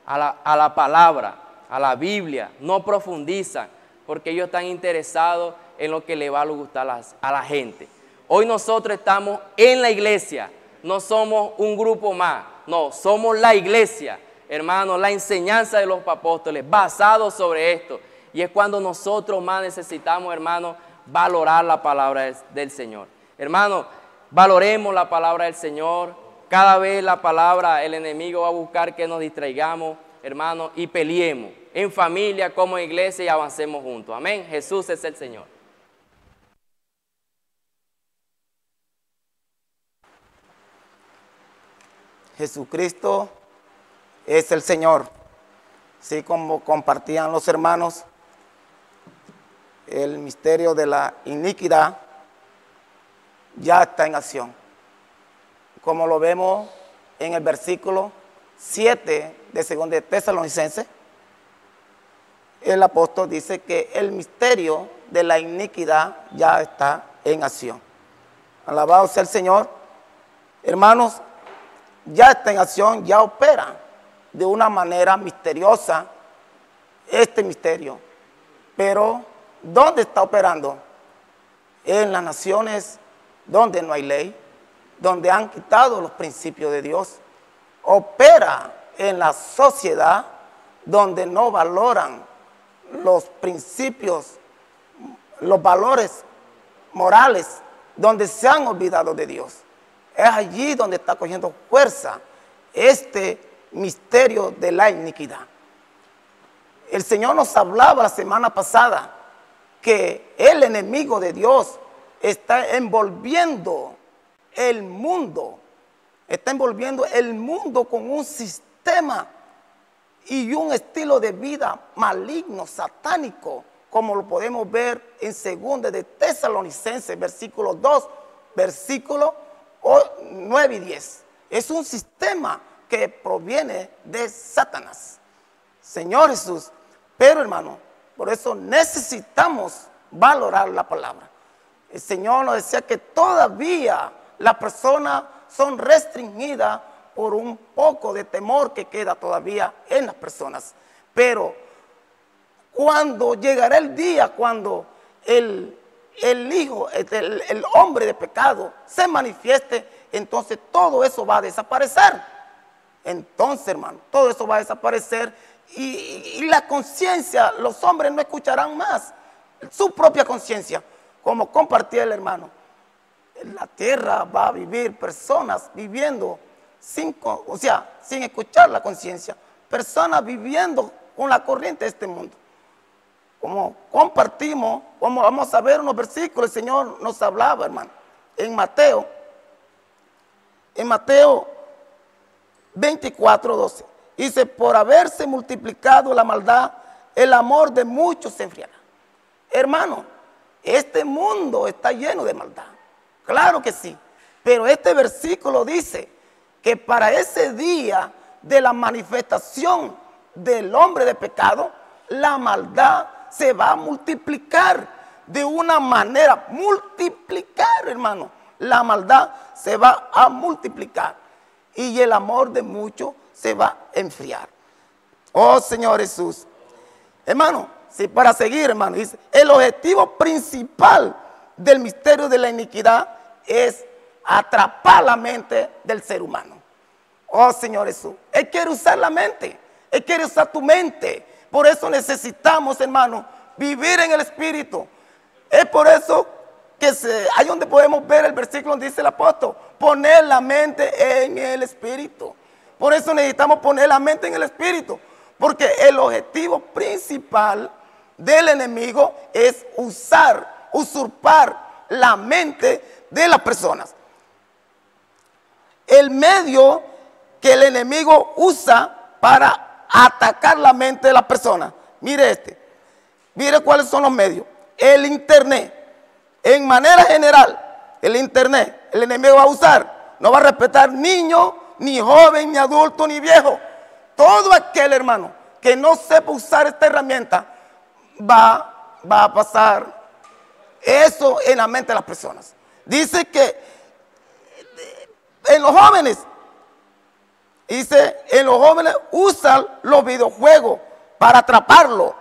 a la palabra, a la Biblia, no profundizan, porque ellos están interesados en lo que le va a gustar a la gente. Hoy nosotros estamos en la iglesia, no somos un grupo más, no, somos la iglesia, hermanos, la enseñanza de los apóstoles, basado sobre esto. Y es cuando nosotros más necesitamos, hermanos, valorar la palabra del Señor. Hermanos, valoremos la palabra del Señor. Cada vez la palabra, el enemigo va a buscar que nos distraigamos, hermanos, y peleemos en familia, como iglesia, y avancemos juntos. Amén. Jesús es el Señor.
Jesucristo es el Señor. Así como compartían los hermanos, el misterio de la iniquidad ya está en acción. Como lo vemos en el versículo 7 de 2 de Tesalonicenses, el apóstol dice que el misterio de la iniquidad ya está en acción. Alabado sea el Señor. Hermanos, ya está en acción, ya opera de una manera misteriosa este misterio. Pero, ¿dónde está operando? En las naciones donde no hay ley, donde han quitado los principios de Dios. Opera en la sociedad donde no valoran los principios, los valores morales, donde se han olvidado de Dios. Es allí donde está cogiendo fuerza este misterio de la iniquidad. El Señor nos hablaba la semana pasada que el enemigo de Dios está envolviendo el mundo, con un sistema y un estilo de vida maligno, satánico, como lo podemos ver en 2 de Tesalonicenses, versículo 2, versículo 9 y 10. Es un sistema que proviene de Satanás. Señor Jesús, pero hermano, por eso necesitamos valorar la palabra. El Señor nos decía que todavía las personas son restringidas por un poco de temor que queda todavía en las personas. Pero cuando llegará el día, cuando el hijo, el hombre de pecado se manifieste, entonces todo eso va a desaparecer. Entonces, hermano, todo eso va a desaparecer y la conciencia, los hombres no escucharán más su propia conciencia, como compartía el hermano. En la tierra va a vivir personas viviendo sin escuchar la conciencia, personas viviendo con la corriente de este mundo. Como compartimos, como vamos a ver unos versículos, el Señor nos hablaba, hermano, en Mateo 24:12, dice: por haberse multiplicado la maldad, el amor de muchos se enfriará. Hermano, este mundo está lleno de maldad, claro que sí, pero este versículo dice que para ese día de la manifestación del hombre de pecado, la maldad se va a multiplicar de una manera, hermano, la maldad se va a multiplicar y el amor de muchos se va a enfriar. Oh Señor Jesús, hermano, si para seguir, hermano, dice, el objetivo principal del misterio de la iniquidad es atrapar la mente del ser humano. Oh Señor Jesús, Él quiere usar la mente, Él quiere usar tu mente. Por eso necesitamos, hermano, vivir en el Espíritu. Es por eso que ahí donde podemos ver el versículo donde dice el apóstol, poner la mente en el Espíritu. Por eso necesitamos poner la mente en el Espíritu, porque el objetivo principal del enemigo es usurpar la mente de las personas. El medio que el enemigo usa para atacar la mente de las personas, mire cuáles son los medios. El internet, en manera general, el internet, el enemigo va a usar, no va a respetar niño, ni joven, ni adulto, ni viejo. Todo aquel, hermano, que no sepa usar esta herramienta, va a pasar eso en la mente de las personas. Dice que en los jóvenes usan los videojuegos para atraparlo,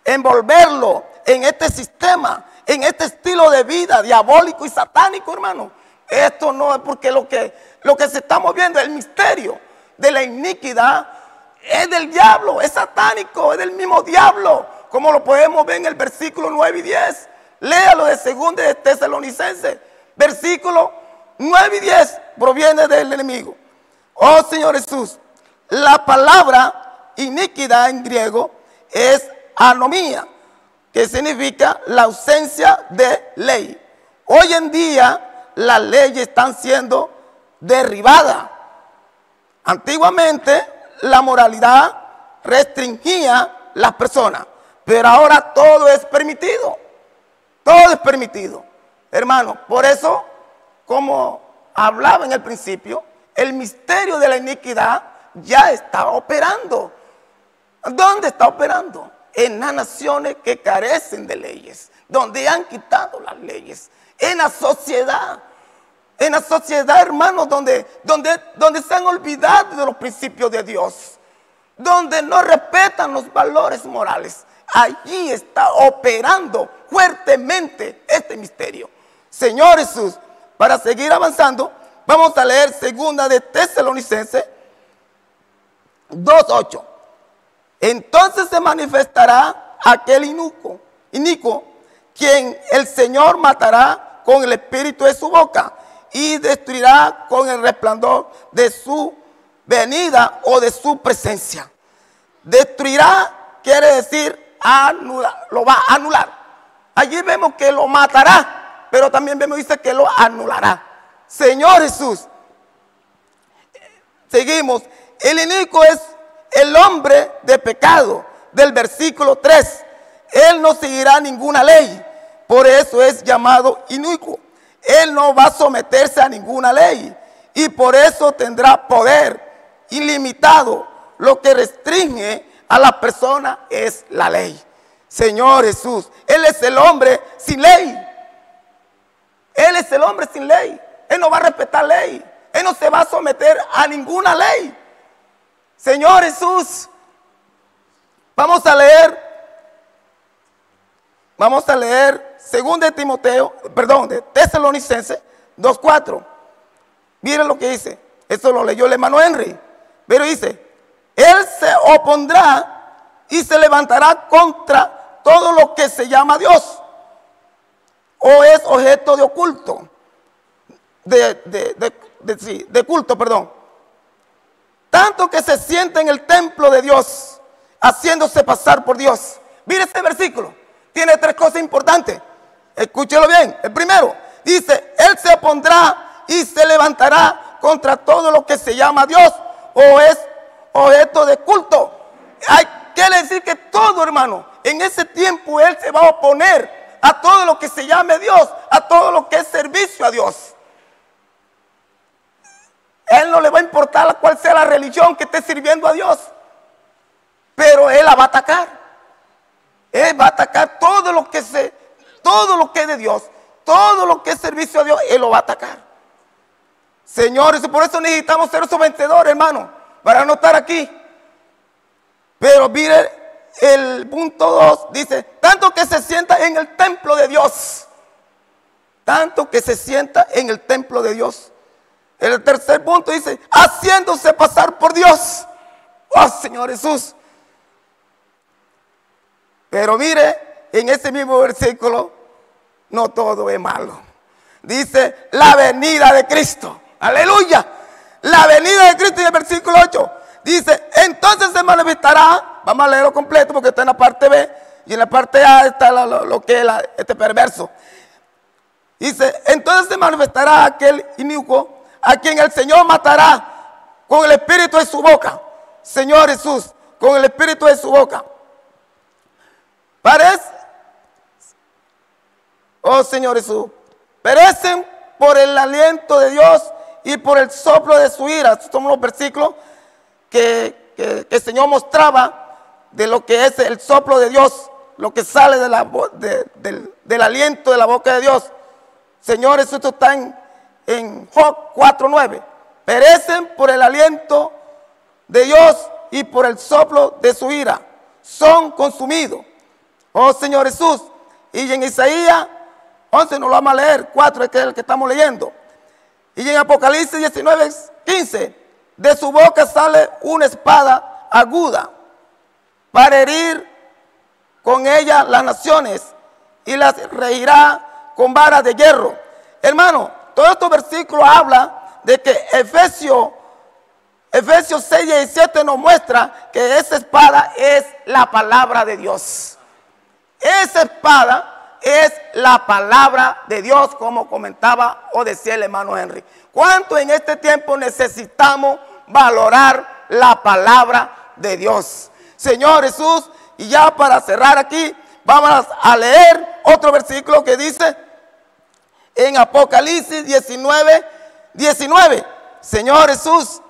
envolverlo en este sistema, en este estilo de vida diabólico y satánico, hermano. Esto no es porque lo que se está moviendo, el misterio de la iniquidad, es del diablo, es satánico, es del mismo diablo, como lo podemos ver en el versículo 9 y 10. Léalo de 2 de Tesalonicenses, versículo 9 y 10, proviene del enemigo. Oh Señor Jesús, la palabra iniquidad en griego es anomía, que significa la ausencia de ley. Hoy en día las leyes están siendo derribadas. Antiguamente la moralidad restringía las personas, pero ahora todo es permitido. Todo es permitido. Hermano, por eso, como hablaba en el principio, el misterio de la iniquidad ya está operando. ¿Dónde está operando? En las naciones que carecen de leyes, donde han quitado las leyes. En la sociedad, hermanos, donde se han olvidado de los principios de Dios, donde no respetan los valores morales. Allí está operando fuertemente este misterio. Señor Jesús, para seguir avanzando, vamos a leer 2 de Tesalonicenses 2:8. Entonces se manifestará aquel inicuo, quien el Señor matará con el espíritu de su boca y destruirá con el resplandor de su venida o de su presencia. Destruirá quiere decir anular, lo va a anular. Allí vemos que lo matará, pero también vemos dice que lo anulará. Señor Jesús, seguimos. El inicuo es el hombre de pecado, del versículo 3. Él no seguirá ninguna ley, por eso es llamado inicuo. Él no va a someterse a ninguna ley y por eso tendrá poder ilimitado. Lo que restringe a la persona es la ley. Señor Jesús, Él es el hombre sin ley. Él es el hombre sin ley. Él no va a respetar ley. Él no se va a someter a ninguna ley. Señor Jesús, vamos a leer 2 de Tesalonicenses 2:4. Miren lo que dice. Eso lo leyó el hermano Henry. Pero dice, Él se opondrá y se levantará contra todo lo que se llama Dios o es objeto de oculto, de culto, perdón. Tanto que se sienta en el templo de Dios, haciéndose pasar por Dios. Mire este versículo, tiene 3 cosas importantes. Escúchelo bien. El primero, dice, Él se opondrá y se levantará contra todo lo que se llama Dios o es objeto de culto. Quiere decir que todo, hermano, en ese tiempo Él se va a oponer a todo lo que se llame Dios, a todo lo que es servicio a Dios. Él no le va a importar cuál sea la religión que esté sirviendo a Dios, pero Él la va a atacar. Él va a atacar todo lo que es de Dios, todo lo que es servicio a Dios, Él lo va a atacar. Señores, por eso necesitamos ser esos vencedores, hermano, para no estar aquí. Pero mire el punto 2, dice, tanto que se sienta en el templo de Dios. Tanto que se sienta en el templo de Dios. El tercer punto dice, haciéndose pasar por Dios. Oh, Señor Jesús. Pero mire, en ese mismo versículo, no todo es malo. Dice, la venida de Cristo. Aleluya. La venida de Cristo en el versículo 8. Dice, entonces se manifestará. Vamos a leerlo completo porque está en la parte B. Y en la parte A está lo que es este perverso. Dice, entonces se manifestará aquel inicuo a quien el Señor matará con el espíritu de su boca. Señor Jesús, con el espíritu de su boca. Oh Señor Jesús, perecen por el aliento de Dios y por el soplo de su ira. Estos son los versículos que el Señor mostraba de lo que es el soplo de Dios, lo que sale del aliento de la boca de Dios. Señor Jesús, esto está en Job 4:9. Perecen por el aliento de Dios y por el soplo de su ira. Son consumidos. Oh Señor Jesús. Y en Isaías 11 nos lo vamos a leer. 4 que es el que estamos leyendo. Y en Apocalipsis 19:15. De su boca sale una espada aguda para herir con ella las naciones y las regirá con varas de hierro. Hermano, todos estos versículos hablan de que Efesios 6:17 nos muestra que esa espada es la palabra de Dios. Esa espada es la palabra de Dios, como comentaba o decía el hermano Henry. ¿Cuánto en este tiempo necesitamos valorar la palabra de Dios. Señor Jesús, y ya para cerrar aquí, vamos a leer otro versículo que dice en Apocalipsis 19, 19. Señor Jesús,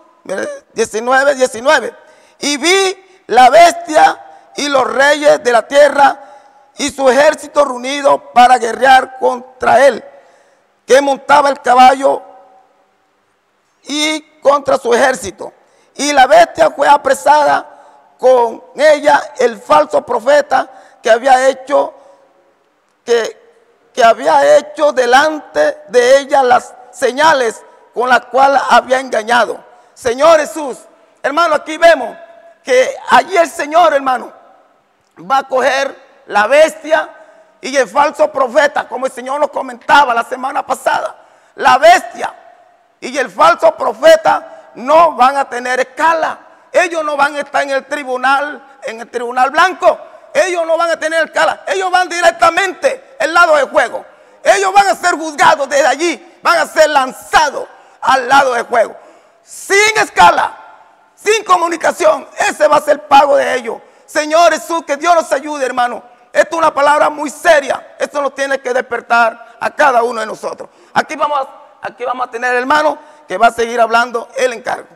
19, 19. Y vi la bestia y los reyes de la tierra y su ejército reunido para guerrear contra él, que montaba el caballo y contra su ejército. Y la bestia fue apresada, con ella el falso profeta que había hecho delante de ella las señales con las cuales había engañado. Señor Jesús, hermano, aquí vemos que allí el Señor, hermano, va a coger la bestia y el falso profeta, como el Señor nos comentaba la semana pasada. La bestia y el falso profeta no van a tener escala. Ellos no van a estar en el tribunal blanco. Ellos no van a tener escala. Ellos van directamente al lado del fuego. Ellos van a ser juzgados desde allí. Van a ser lanzados al lado del fuego. Sin escala, sin comunicación. Ese va a ser el pago de ellos. Señor Jesús, que Dios nos ayude, hermano. Esto es una palabra muy seria. Esto nos tiene que despertar a cada uno de nosotros. Aquí vamos a tener, hermano, que va a seguir hablando el encargo.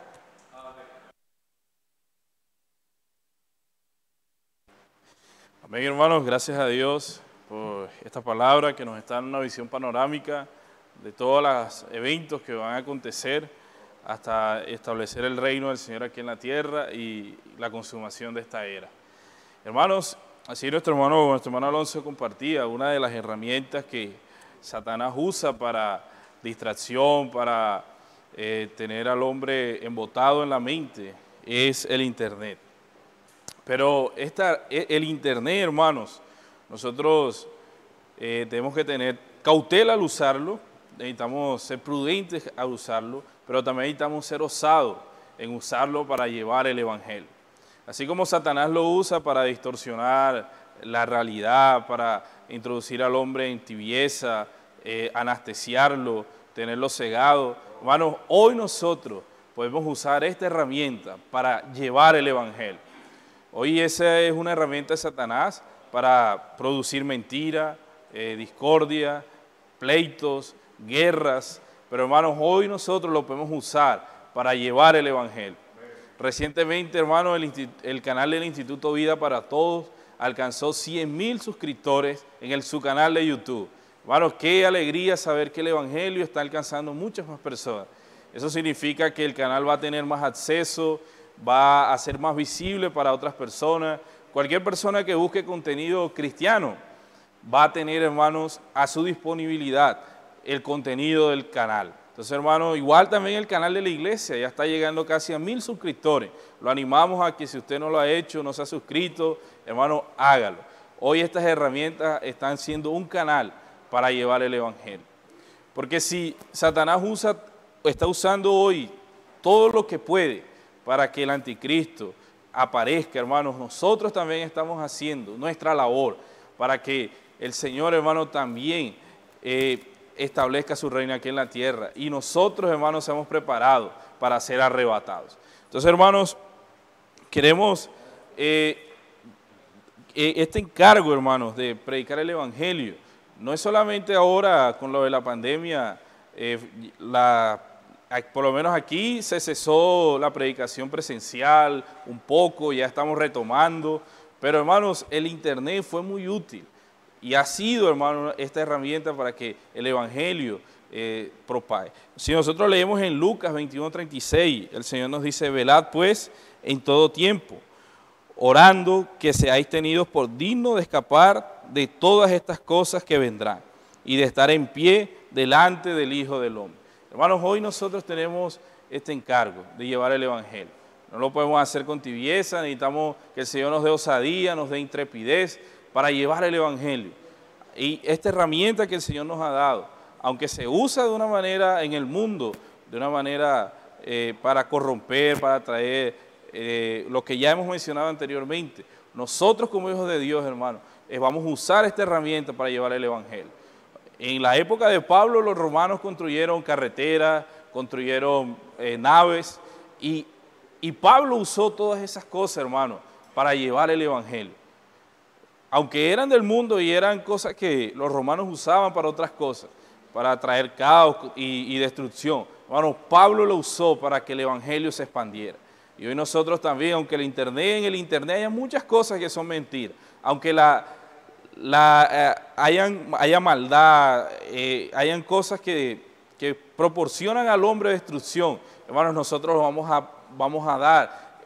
Amén, hermanos, gracias a Dios por esta palabra que nos está dando una visión panorámica de todos los eventos que van a acontecer hasta establecer el reino del Señor aquí en la tierra y la consumación de esta era. Hermanos, así nuestro hermano Alonso compartía, una de las herramientas que Satanás usa para distracción, para tener al hombre embotado en la mente, es el Internet. Pero el Internet, hermanos, nosotros tenemos que tener cautela al usarlo, necesitamos ser prudentes al usarlo, pero también necesitamos ser osados en usarlo para llevar el Evangelio. Así como Satanás lo usa para distorsionar la realidad, para introducir al hombre en tibieza, anestesiarlo, tenerlo cegado. Hermanos, hoy nosotros podemos usar esta herramienta para llevar el Evangelio. Hoy esa es una herramienta de Satanás para producir mentira, discordia, pleitos, guerras. Pero hermanos, hoy nosotros lo podemos usar para llevar el Evangelio. Recientemente, hermanos, el canal del Instituto Vida para Todos alcanzó 100,000 suscriptores en su canal de YouTube. Hermanos, qué alegría saber que el Evangelio está alcanzando muchas más personas. Eso significa que el canal va a tener más acceso, va a ser más visible para otras personas. Cualquier persona que busque contenido cristiano va a tener, hermanos, a su disponibilidad el contenido del canal. Entonces, hermanos, igual también el canal de la iglesia ya está llegando casi a 1,000 suscriptores. Lo animamos a que si usted no lo ha hecho, no se ha suscrito, hermano, hágalo. Hoy estas herramientas están siendo un canal para llevar el Evangelio. Porque si Satanás está usando hoy todo lo que puede para que el anticristo aparezca, hermanos, nosotros también estamos haciendo nuestra labor para que el Señor, hermano, también establezca su reino aquí en la tierra y nosotros, hermanos, seamos preparados para ser arrebatados. Entonces, hermanos, queremos este encargo, hermanos, de predicar el Evangelio. No es solamente ahora con lo de la pandemia, por lo menos aquí se cesó la predicación presencial un poco, ya estamos retomando, pero hermanos, el Internet fue muy útil. Y ha sido, hermano, esta herramienta para que el Evangelio propague. Si nosotros leemos en Lucas 21:36, el Señor nos dice, velad pues en todo tiempo, orando que seáis tenidos por dignos de escapar de todas estas cosas que vendrán y de estar en pie delante del Hijo del Hombre. Hermanos, hoy nosotros tenemos este encargo de llevar el Evangelio. No lo podemos hacer con tibieza, necesitamos que el Señor nos dé osadía, nos dé intrepidez, para llevar el Evangelio. Y esta herramienta que el Señor nos ha dado, aunque se usa de una manera en el mundo, de una manera para corromper, para traer lo que ya hemos mencionado anteriormente, nosotros como hijos de Dios, hermanos, vamos a usar esta herramienta para llevar el Evangelio. En la época de Pablo, los romanos construyeron carreteras, construyeron naves, y Y Pablo usó todas esas cosas, hermano, para llevar el evangelio. Aunque eran del mundo y eran cosas que los romanos usaban para otras cosas, para traer caos y destrucción, hermano, Pablo lo usó para que el evangelio se expandiera. Y hoy nosotros también, aunque en el internet hay muchas cosas que son mentiras, aunque haya maldad, hayan cosas que proporcionan al hombre destrucción, hermanos, nosotros vamos a dar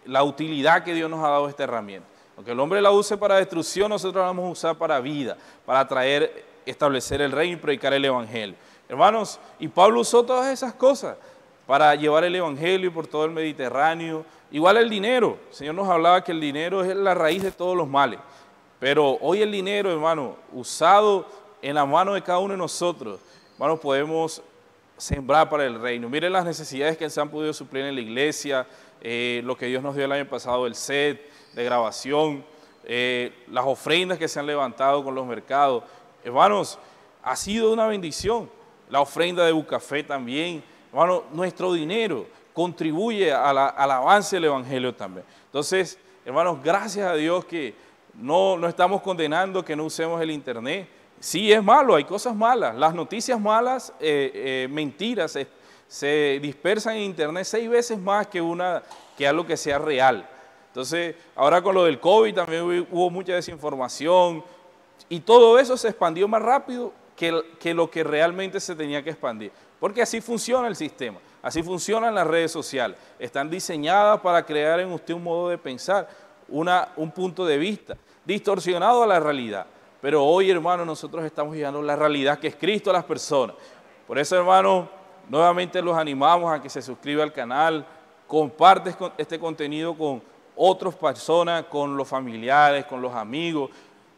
la utilidad que Dios nos ha dado a esta herramienta. Aunque el hombre la use para destrucción, nosotros la vamos a usar para vida, para establecer el reino y predicar el evangelio. Hermanos, y Pablo usó todas esas cosas para llevar el evangelio por todo el Mediterráneo. Igual el dinero, el Señor nos hablaba que el dinero es la raíz de todos los males. Pero hoy el dinero, hermano, usado en la mano de cada uno de nosotros, hermanos, podemos sembrar para el reino. Miren las necesidades que se han podido suplir en la iglesia, lo que Dios nos dio el año pasado, el set de grabación, las ofrendas que se han levantado con los mercados. Hermanos, ha sido una bendición. La ofrenda de Bucafé también. Hermano, nuestro dinero contribuye al avance del evangelio también. Entonces, hermanos, gracias a Dios que no estamos condenando que no usemos el internet. Sí, es malo, hay cosas malas. Las noticias malas, mentiras, se dispersan en internet 6 veces más que algo que sea real. Entonces, ahora con lo del COVID también hubo mucha desinformación y todo eso se expandió más rápido que lo que realmente se tenía que expandir. Porque así funciona el sistema, así funcionan las redes sociales. Están diseñadas para crear en usted un modo de pensar, un punto de vista distorsionado a la realidad. Pero hoy, hermano, nosotros estamos llevando la realidad que es Cristo a las personas. Por eso, hermano, nuevamente los animamos a que se suscriban al canal, comparte este contenido con otras personas, con los familiares, con los amigos,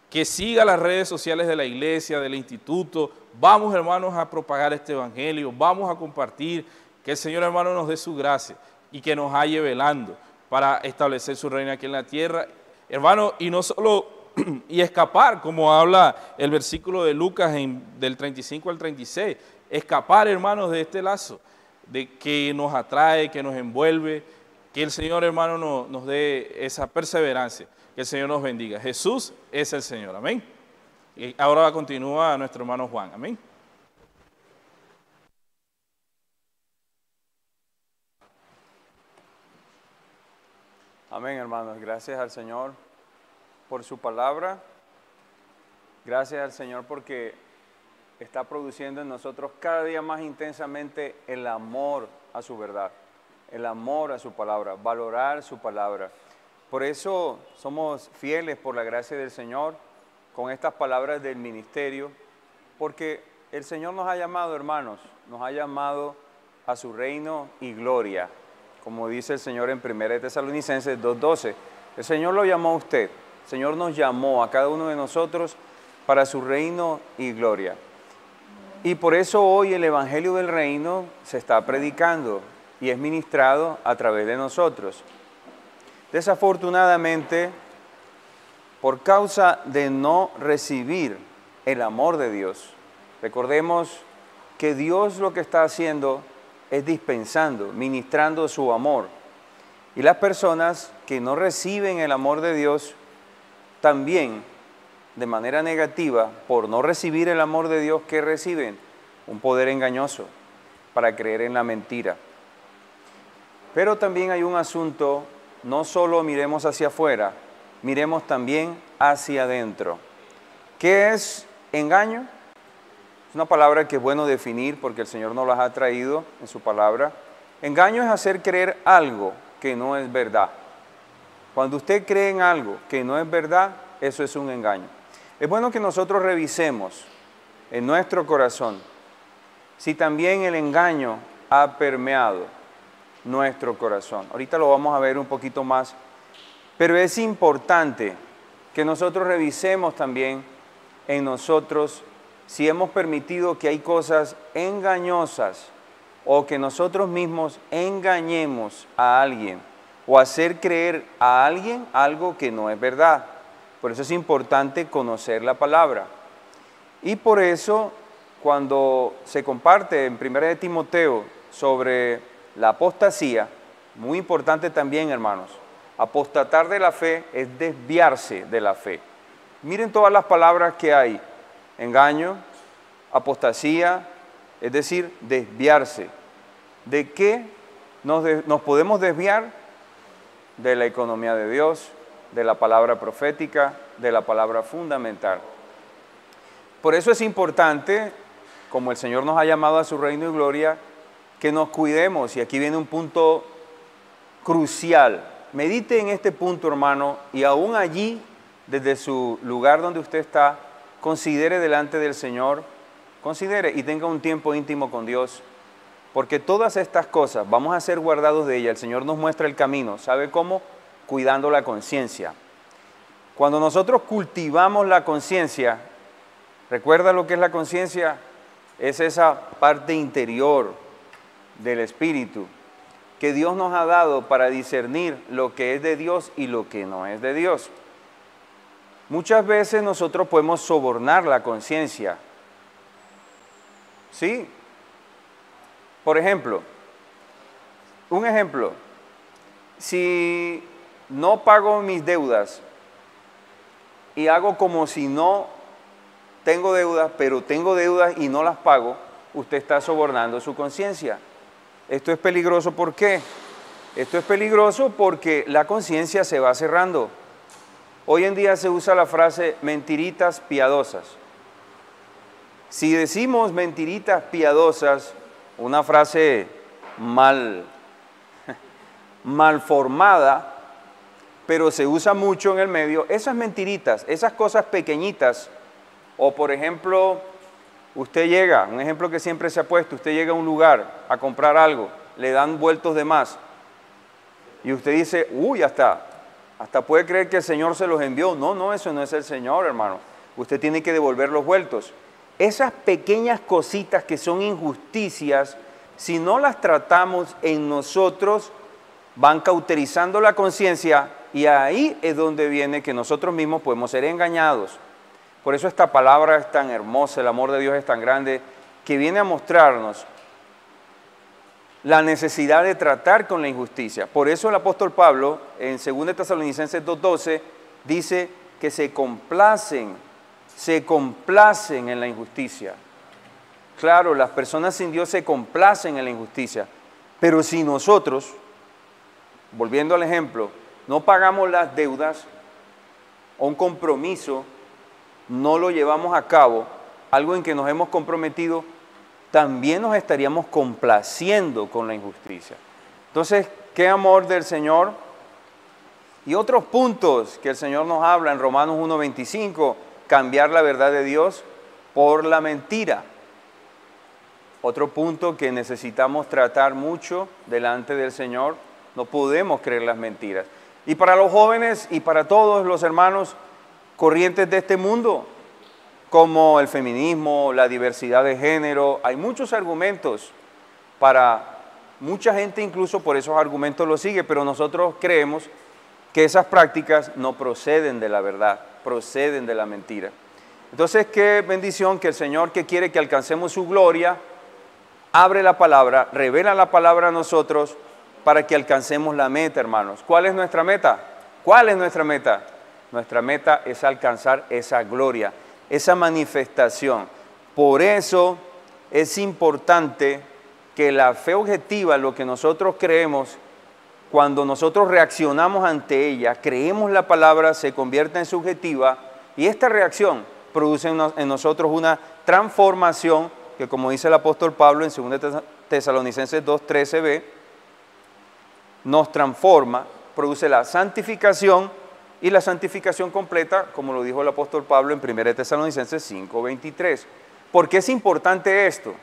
que siga las redes sociales de la iglesia, del instituto. Vamos, hermanos, a propagar este evangelio, vamos a compartir, que el Señor, hermano, nos dé su gracia y que nos halle velando para establecer su reino aquí en la tierra, hermano, y no solo y escapar, como habla el versículo de Lucas del 35 al 36, escapar, hermanos, de este lazo, de que nos atrae, que nos envuelve, que el Señor, hermano, nos dé esa perseverancia, que el Señor nos bendiga. Jesús es el Señor, amén. Y ahora continúa nuestro hermano Juan, amén.
Amén, hermanos. Gracias al Señor por su palabra. Gracias al Señor porque está produciendo en nosotros cada día más intensamente el amor a su verdad, el amor a su palabra, valorar su palabra. Por eso somos fieles por la gracia del Señor con estas palabras del ministerio, porque el Señor nos ha llamado, hermanos, nos ha llamado a su reino y gloria, como dice el Señor en 1 Tesalonicenses 2:12. El Señor lo llamó a usted, el Señor nos llamó a cada uno de nosotros para su reino y gloria. Y por eso hoy el Evangelio del Reino se está predicando y es ministrado a través de nosotros. Desafortunadamente, por causa de no recibir el amor de Dios, recordemos que Dios lo que está haciendo es dispensando, ministrando su amor. Y las personas que no reciben el amor de Dios, también de manera negativa, por no recibir el amor de Dios, ¿qué reciben? Un poder engañoso para creer en la mentira. Pero también hay un asunto, no solo miremos hacia afuera, miremos también hacia adentro. ¿Qué es engaño? Es una palabra que es bueno definir porque el Señor nos las ha traído en su palabra. Engaño es hacer creer algo que no es verdad. Cuando usted cree en algo que no es verdad, eso es un engaño. Es bueno que nosotros revisemos en nuestro corazón si también el engaño ha permeado nuestro corazón. Ahorita lo vamos a ver un poquito más, pero es importante que nosotros revisemos también en nosotros si hemos permitido que hay cosas engañosas o que nosotros mismos engañemos a alguien o hacer creer a alguien algo que no es verdad. Por eso es importante conocer la palabra. Y por eso, cuando se comparte en 1 de Timoteo sobre la apostasía, Muy importante también, hermanos. Apostatar de la fe es desviarse de la fe. Miren todas las palabras que hay. Engaño, apostasía, es decir, desviarse. ¿De qué nos podemos desviar? De la economía de Dios, de la palabra profética, de la palabra fundamental. Por eso es importante, como el Señor nos ha llamado a su reino y gloria, que nos cuidemos. Y aquí viene un punto crucial. Medite en este punto, hermano, y aún allí, desde su lugar donde usted está, considere delante del Señor, considere y tenga un tiempo íntimo con Dios, porque todas estas cosas vamos a ser guardados de ella. El Señor nos muestra el camino. ¿Sabe cómo? Cuidando la conciencia. Cuando nosotros cultivamos la conciencia, ¿recuerda lo que es la conciencia? Es esa parte interior del espíritu que Dios nos ha dado para discernir lo que es de Dios y lo que no es de Dios. Muchas veces nosotros podemos sobornar la conciencia. ¿Sí? Por ejemplo, un ejemplo, si no pago mis deudas y hago como si no tengo deudas, pero tengo deudas y no las pago, usted está sobornando su conciencia. Esto es peligroso, ¿por qué? Esto es peligroso porque la conciencia se va cerrando. Hoy en día se usa la frase mentiritas piadosas. Si decimos mentiritas piadosas, una frase mal formada, pero se usa mucho en el medio, esas mentiritas, esas cosas pequeñitas, o por ejemplo, usted llega, un ejemplo que siempre se ha puesto, usted llega a un lugar a comprar algo, le dan vueltos de más, y usted dice, uy, hasta puede creer que el Señor se los envió. No, eso no es el Señor, hermano. Usted tiene que devolver los vueltos. Esas pequeñas cositas que son injusticias, si no las tratamos en nosotros, van cauterizando la conciencia, y ahí es donde viene que nosotros mismos podemos ser engañados. Por eso esta palabra es tan hermosa, el amor de Dios es tan grande, que viene a mostrarnos la necesidad de tratar con la injusticia. Por eso el apóstol Pablo, en 2 Tesalonicenses 2:12, dice que se complacen en la injusticia. Claro, las personas sin Dios se complacen en la injusticia, pero si nosotros, volviendo al ejemplo, no pagamos las deudas o un compromiso, no lo llevamos a cabo, algo en que nos hemos comprometido, también nos estaríamos complaciendo con la injusticia. Entonces, ¿qué amor del Señor? Y otros puntos que el Señor nos habla en Romanos 1:25, cambiar la verdad de Dios por la mentira. Otro punto que necesitamos tratar mucho delante del Señor, no podemos creer las mentiras. Y para los jóvenes y para todos los hermanos corrientes de este mundo, como el feminismo, la diversidad de género, hay muchos argumentos para mucha gente, incluso por esos argumentos lo sigue, pero nosotros creemos que esas prácticas no proceden de la verdad, proceden de la mentira. Entonces, qué bendición que el Señor, que quiere que alcancemos su gloria, abre la palabra, revela la palabra a nosotros para que alcancemos la meta, hermanos. ¿Cuál es nuestra meta? ¿Cuál es nuestra meta? Nuestra meta es alcanzar esa gloria, esa manifestación. Por eso es importante que la fe objetiva, lo que nosotros creemos, cuando nosotros reaccionamos ante ella, creemos la palabra, se convierta en subjetiva, y esta reacción produce en nosotros una transformación que, como dice el apóstol Pablo en 2 Tesalonicenses 2:13b, nos transforma, produce la santificación, y la santificación completa, como lo dijo el apóstol Pablo en 1 Tesalonicenses 5:23. ¿Por qué es importante esto?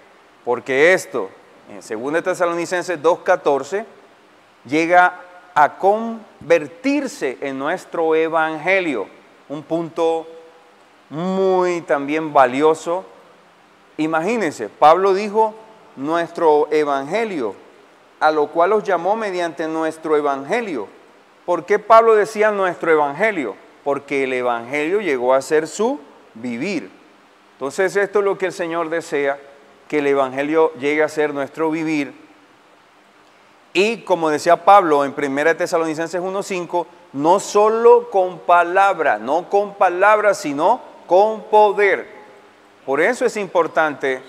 Porque esto, en 2 Tesalonicenses 2:14, llega a convertirse en nuestro evangelio. Un punto muy también valioso. Imagínense, Pablo dijo nuestro evangelio, a lo cual os llamó mediante nuestro evangelio. ¿Por qué Pablo decía nuestro evangelio? Porque el evangelio llegó a ser su vivir. Entonces esto es lo que el Señor desea, que el evangelio llegue a ser nuestro vivir. Y como decía Pablo en 1 Tesalonicenses 1:5, no solo con palabra, no con palabras, sino con poder. Por eso es importante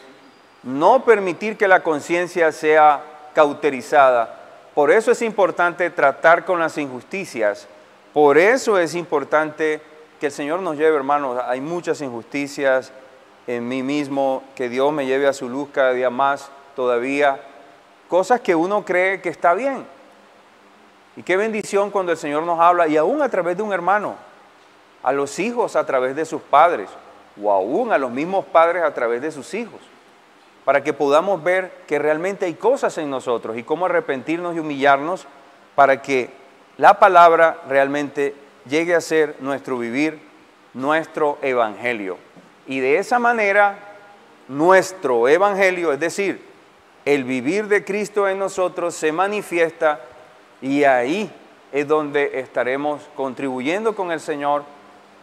no permitir que la conciencia sea cauterizada. Por eso es importante tratar con las injusticias. Por eso es importante que el Señor nos lleve, hermanos. Hay muchas injusticias en mí mismo, que Dios me lleve a su luz cada día más todavía. Cosas que uno cree que está bien. Y qué bendición cuando el Señor nos habla, y aún a través de un hermano, a los hijos a través de sus padres, o aún a los mismos padres a través de sus hijos, para que podamos ver que realmente hay cosas en nosotros y cómo arrepentirnos y humillarnos para que la palabra realmente llegue a ser nuestro vivir, nuestro evangelio. Y de esa manera, nuestro evangelio, es decir, el vivir de Cristo en nosotros se manifiesta, y ahí es donde estaremos contribuyendo con el Señor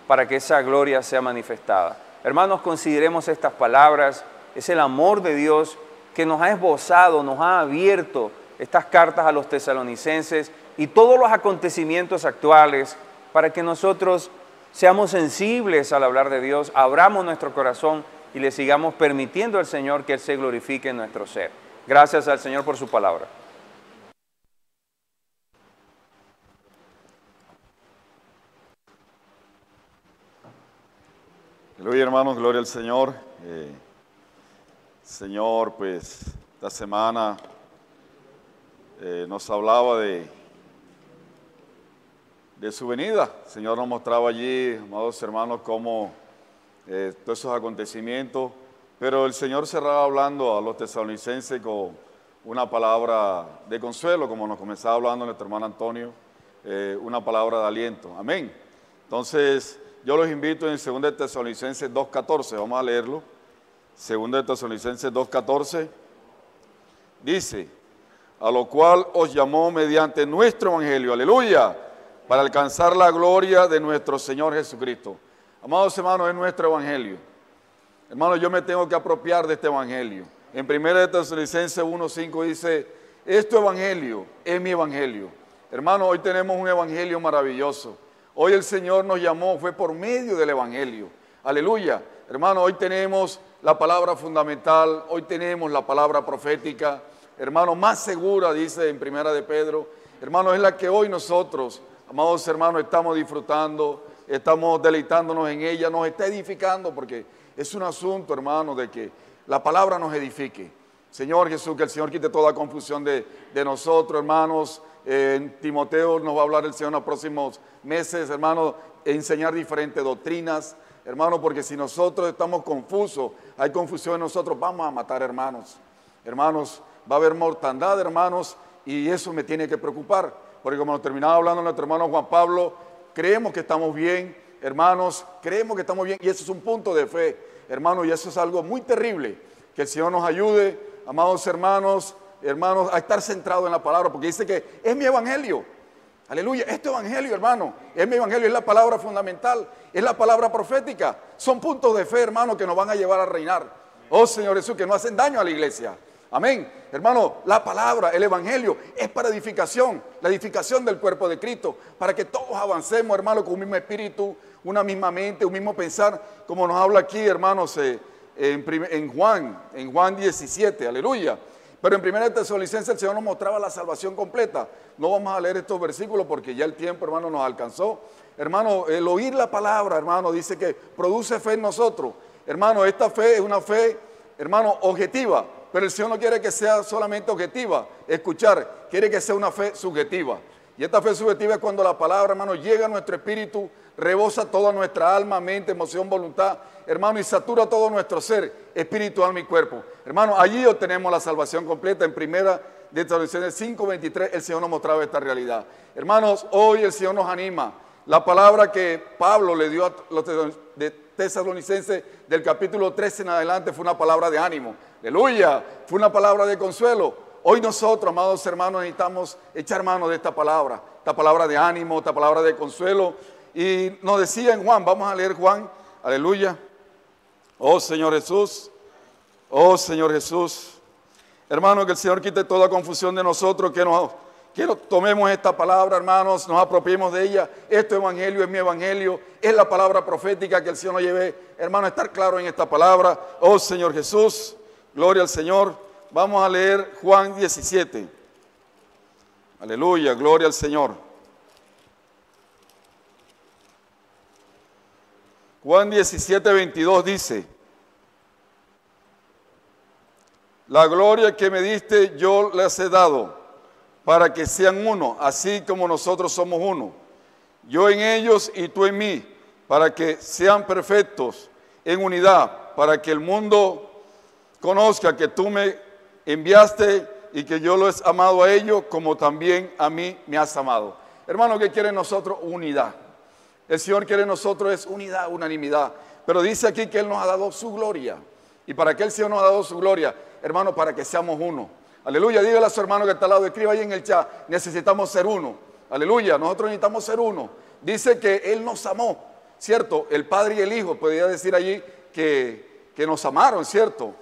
para que esa gloria sea manifestada. Hermanos, consideremos estas palabras. Es el amor de Dios que nos ha esbozado, nos ha abierto estas cartas a los tesalonicenses y todos los acontecimientos actuales para que nosotros seamos sensibles al hablar de Dios, abramos nuestro corazón y le sigamos permitiendo al Señor que Él se glorifique en nuestro ser. Gracias al Señor por su palabra.
Aleluya, hermanos, gloria al Señor. Señor, pues esta semana nos hablaba de su venida. El Señor nos mostraba allí, amados hermanos, cómo todos esos acontecimientos. Pero el Señor cerraba hablando a los tesalonicenses con una palabra de consuelo, como nos comenzaba hablando nuestro hermano Antonio, una palabra de aliento. Amén. Entonces, yo los invito en 2 Tesalonicenses 2:14, vamos a leerlo. 2 Tesalonicenses 2:14, dice, a lo cual os llamó mediante nuestro evangelio, aleluya, para alcanzar la gloria de nuestro Señor Jesucristo. Amados hermanos, es nuestro evangelio. Hermanos, yo me tengo que apropiar de este evangelio. En 1 Tesalonicenses 1:5 dice, este evangelio es mi evangelio. Hermanos, hoy tenemos un evangelio maravilloso. Hoy el Señor nos llamó, fue por medio del evangelio. Aleluya. Hermanos, hoy tenemos la palabra fundamental, hoy tenemos la palabra profética. Hermanos, más segura, dice en 1 de Pedro. Hermanos, es la que hoy nosotros, amados hermanos, estamos disfrutando, estamos deleitándonos en ella, nos está edificando, porque es un asunto, hermano, de que la palabra nos edifique. Señor Jesús, que el Señor quite toda confusión de nosotros, hermanos. En Timoteo nos va a hablar el Señor en los próximos meses, hermanos, enseñar diferentes doctrinas, hermanos, porque si nosotros estamos confusos, hay confusión en nosotros, vamos a matar hermanos. Hermanos, va a haber mortandad, hermanos, y eso me tiene que preocupar, porque como nos terminaba hablando nuestro hermano Juan Pablo, creemos que estamos bien, hermanos, creemos que estamos bien, y eso es un punto de fe, hermanos, y eso es algo muy terrible. Que el Señor nos ayude, amados hermanos, a estar centrados en la palabra, porque dice que es mi evangelio. Aleluya, este evangelio, hermano, es mi evangelio, es la palabra fundamental, es la palabra profética. Son puntos de fe, hermano, que nos van a llevar a reinar. Oh Señor Jesús, que no hacen daño a la iglesia. Amén. Hermano, la palabra, el evangelio, es para edificación, la edificación del cuerpo de Cristo, para que todos avancemos, hermano, con un mismo espíritu, una misma mente, un mismo pensar, como nos habla aquí, hermanos, en Juan 17, aleluya. Pero en 1 Tesalonicenses el Señor nos mostraba la salvación completa. No vamos a leer estos versículos porque ya el tiempo, hermano, nos alcanzó. Hermano, el oír la palabra, hermano, dice que produce fe en nosotros. Hermano, esta fe es una fe, hermano, objetiva. Pero el Señor no quiere que sea solamente objetiva, escuchar, quiere que sea una fe subjetiva. Y esta fe subjetiva es cuando la palabra, hermano, llega a nuestro espíritu, rebosa toda nuestra alma, mente, emoción, voluntad, hermano, y satura todo nuestro ser, espíritu, alma y cuerpo. Hermano, allí obtenemos la salvación completa. En 1 Tesalonicenses 5:23 el Señor nos mostraba esta realidad. Hermanos, hoy el Señor nos anima. La palabra que Pablo le dio a los tesalonicenses del capítulo 13 en adelante fue una palabra de ánimo. Aleluya, fue una palabra de consuelo. Hoy nosotros, amados hermanos, necesitamos echar mano de esta palabra de ánimo, esta palabra de consuelo. Y nos decía en Juan, vamos a leer Juan, aleluya. Oh Señor Jesús,
Hermano, que el Señor quite toda confusión de nosotros, que tomemos esta palabra, hermanos, nos apropiemos de ella. Este evangelio es mi evangelio, es la palabra profética, que el Señor nos lleve, hermano, a estar claro en esta palabra. Oh Señor Jesús, gloria al Señor. Vamos a leer Juan 17. Aleluya, gloria al Señor. Juan 17, 22 dice: la gloria que me diste yo les he dado, para que sean uno, así como nosotros somos uno. Yo en ellos y tú en mí, para que sean perfectos en unidad, para que el mundo conozca que tú me enviaste y que yo los he amado a ellos, como también a mí me has amado. Hermano, ¿qué quiere nosotros? Unidad. El Señor quiere nosotros es unidad, unanimidad. Pero dice aquí que Él nos ha dado su gloria. ¿Y para qué el Señor nos ha dado su gloria? Hermano, para que seamos uno. Aleluya, dígale a su hermano que está al lado, escriba ahí en el chat, necesitamos ser uno. Aleluya, nosotros necesitamos ser uno. Dice que Él nos amó, ¿cierto? El Padre y el Hijo, podría decir allí que nos amaron, ¿cierto?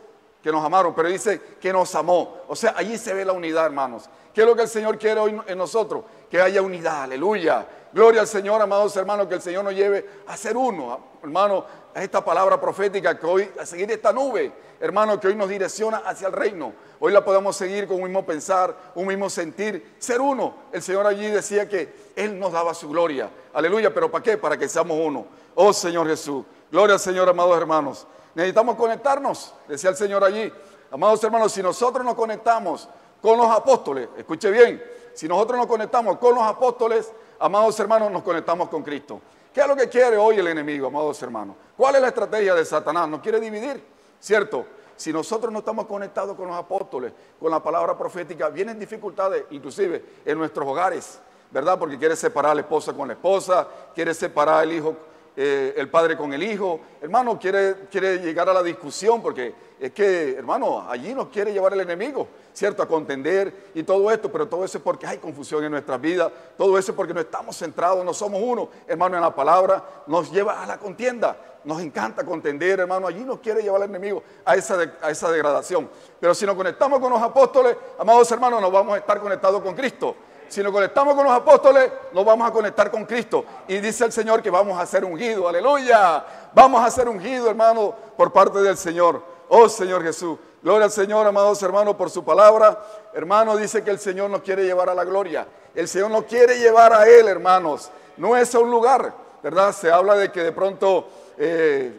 Que nos amaron, pero dice que nos amó. O sea, allí se ve la unidad, hermanos. ¿Qué es lo que el Señor quiere hoy en nosotros? Que haya unidad, aleluya. Gloria al Señor, amados hermanos, que el Señor nos lleve a ser uno, hermano, a esta palabra profética que hoy, a seguir esta nube, hermano, que hoy nos direcciona hacia el reino. Hoy la podamos seguir con un mismo pensar, un mismo sentir, ser uno. El Señor allí decía que Él nos daba su gloria, aleluya, pero ¿para qué? Para que seamos uno. Oh Señor Jesús, gloria al Señor, amados hermanos. Necesitamos conectarnos, decía el Señor allí. Amados hermanos, si nosotros nos conectamos con los apóstoles, escuche bien, si nosotros nos conectamos con los apóstoles, amados hermanos, nos conectamos con Cristo. ¿Qué es lo que quiere hoy el enemigo, amados hermanos? ¿Cuál es la estrategia de Satanás? Nos quiere dividir, ¿cierto? Si nosotros no estamos conectados con los apóstoles, con la palabra profética, vienen dificultades, inclusive en nuestros hogares, ¿verdad? Porque quiere separar a la esposa con la esposa, quiere separar el hijo, el padre con el hijo. Hermano, quiere llegar a la discusión, porque es que, hermano, allí nos quiere llevar el enemigo, ¿cierto? A contender y todo esto, pero todo eso es porque hay confusión en nuestras vidas, todo eso es porque no estamos centrados, no somos uno, hermano, en la palabra, nos lleva a la contienda, nos encanta contender, hermano, allí nos quiere llevar el enemigo a esa degradación. Pero si nos conectamos con los apóstoles, amados hermanos, nos vamos a estar conectados con Cristo. Si nos conectamos con los apóstoles, nos vamos a conectar con Cristo. Y dice el Señor que vamos a ser ungidos, aleluya, vamos a ser ungidos, hermano, por parte del Señor. Oh Señor Jesús, gloria al Señor, amados hermanos, por su palabra. Hermano, dice que el Señor nos quiere llevar a la gloria. El Señor nos quiere llevar a Él, hermanos. No es a un lugar, ¿verdad? Se habla de que de pronto,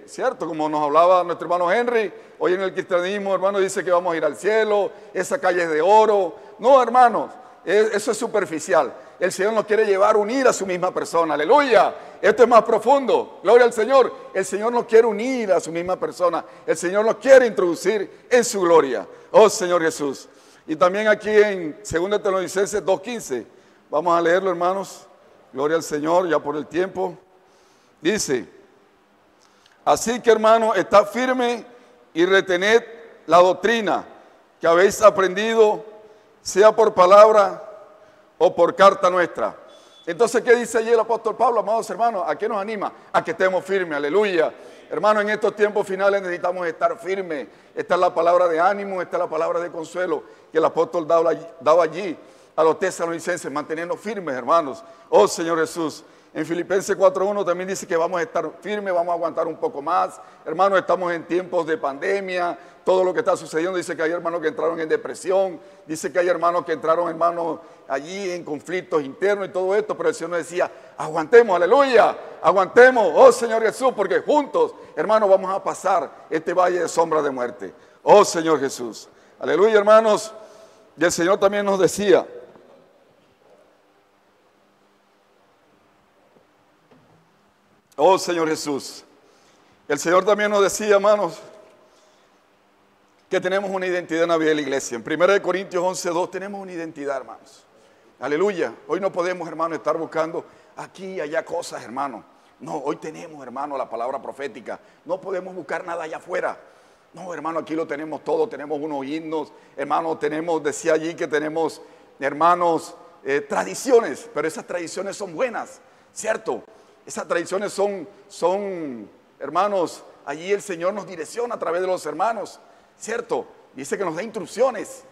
cierto, como nos hablaba nuestro hermano Henry, hoy en el cristianismo, hermano, dice que vamos a ir al cielo, esa calle es de oro. No, hermanos, eso es superficial. El Señor nos quiere llevar a unir a su misma persona, aleluya. Esto es más profundo, gloria al Señor. El Señor nos quiere unir a su misma persona. El Señor nos quiere introducir en su gloria. Oh Señor Jesús. Y también aquí en 2 Tesalonicenses 2:15, vamos a leerlo, hermanos. Gloria al Señor, ya por el tiempo. Dice: así que, hermanos, estad firme y retened la doctrina que habéis aprendido, sea por palabra o por carta nuestra. Entonces, ¿qué dice allí el apóstol Pablo, amados hermanos? ¿A qué nos anima? A que estemos firmes, aleluya. Hermanos, en estos tiempos finales necesitamos estar firmes. Esta es la palabra de ánimo, esta es la palabra de consuelo que el apóstol daba allí a los tesalonicenses, mantenernos firmes, hermanos. Oh Señor Jesús. En Filipenses 4:1 también dice que vamos a estar firmes, vamos a aguantar un poco más. Hermanos, estamos en tiempos de pandemia, todo lo que está sucediendo. Dice que hay hermanos que entraron en depresión, dice que hay hermanos que entraron, hermanos, allí en conflictos internos y todo esto, pero el Señor nos decía, aguantemos, aleluya, aguantemos, oh Señor Jesús, porque juntos, hermanos, vamos a pasar este valle de sombra de muerte. Oh Señor Jesús, aleluya, hermanos. Y el Señor también nos decía, oh Señor Jesús, el Señor también nos decía, hermanos, que tenemos una identidad en la vida de la iglesia. En 1 Corintios 11:2 tenemos una identidad, hermanos. Aleluya. Hoy no podemos, hermanos, estar buscando aquí y allá cosas, hermanos. No, hoy tenemos, hermanos, la palabra profética. No podemos buscar nada allá afuera. No, hermano, aquí lo tenemos todo. Tenemos unos himnos, hermanos, decía allí que tenemos, hermanos, tradiciones, pero esas tradiciones son buenas, ¿cierto? Esas tradiciones son, hermanos, allí el Señor nos direcciona a través de los hermanos, ¿cierto? Dice que nos da instrucciones.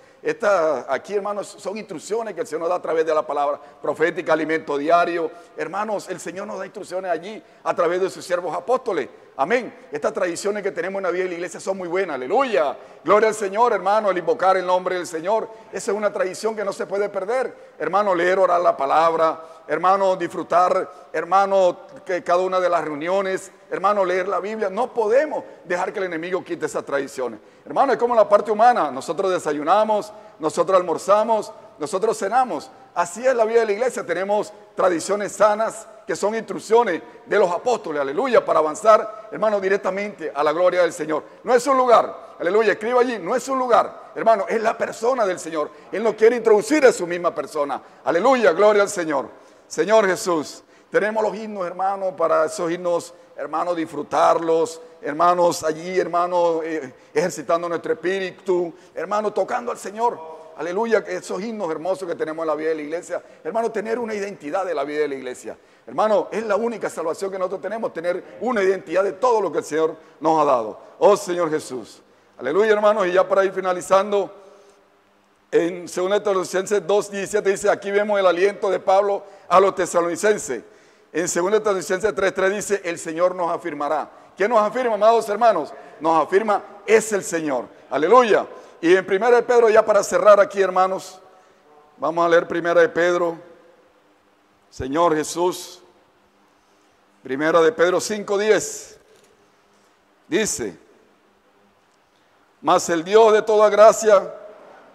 Aquí, hermanos, son instrucciones que el Señor nos da a través de la palabra profética, alimento diario. Hermanos, el Señor nos da instrucciones allí a través de sus siervos apóstoles. Amén. Estas tradiciones que tenemos en la vida de la iglesia son muy buenas. Aleluya. Gloria al Señor, hermano, el invocar el nombre del Señor. Esa es una tradición que no se puede perder. Hermano, leer, orar la palabra. Hermano, disfrutar. Hermano, que cada una de las reuniones. Hermano, leer la Biblia. No podemos dejar que el enemigo quite esas tradiciones. Hermano, es como la parte humana. Nosotros desayunamos, nosotros almorzamos, nosotros cenamos. Así es la vida de la iglesia. Tenemos tradiciones sanas que son instrucciones de los apóstoles, aleluya, para avanzar, hermano, directamente a la gloria del Señor. No es un lugar, aleluya, escriba allí, no es un lugar, hermano, es la persona del Señor. Él nos quiere introducir a su misma persona. Aleluya, gloria al Señor. Señor Jesús, tenemos los himnos, hermano, para esos himnos, hermano, disfrutarlos, hermanos, allí, hermano, ejercitando nuestro espíritu, hermano, tocando al Señor. Aleluya, esos himnos hermosos que tenemos en la vida de la iglesia. Hermano, tener una identidad de la vida de la iglesia. Hermano, es la única salvación que nosotros tenemos, tener una identidad de todo lo que el Señor nos ha dado. Oh Señor Jesús. Aleluya, hermanos, y ya para ir finalizando, en 2 Tesalonicenses 2:17 dice, aquí vemos el aliento de Pablo a los tesalonicenses. En 2 Tesalonicenses 3:3 dice, el Señor nos afirmará. ¿Quién nos afirma, amados hermanos? Nos afirma, es el Señor. Aleluya. Y en 1 de Pedro, ya para cerrar aquí, hermanos, vamos a leer 1 de Pedro, Señor Jesús, 1 de Pedro 5:10, dice, mas el Dios de toda gracia,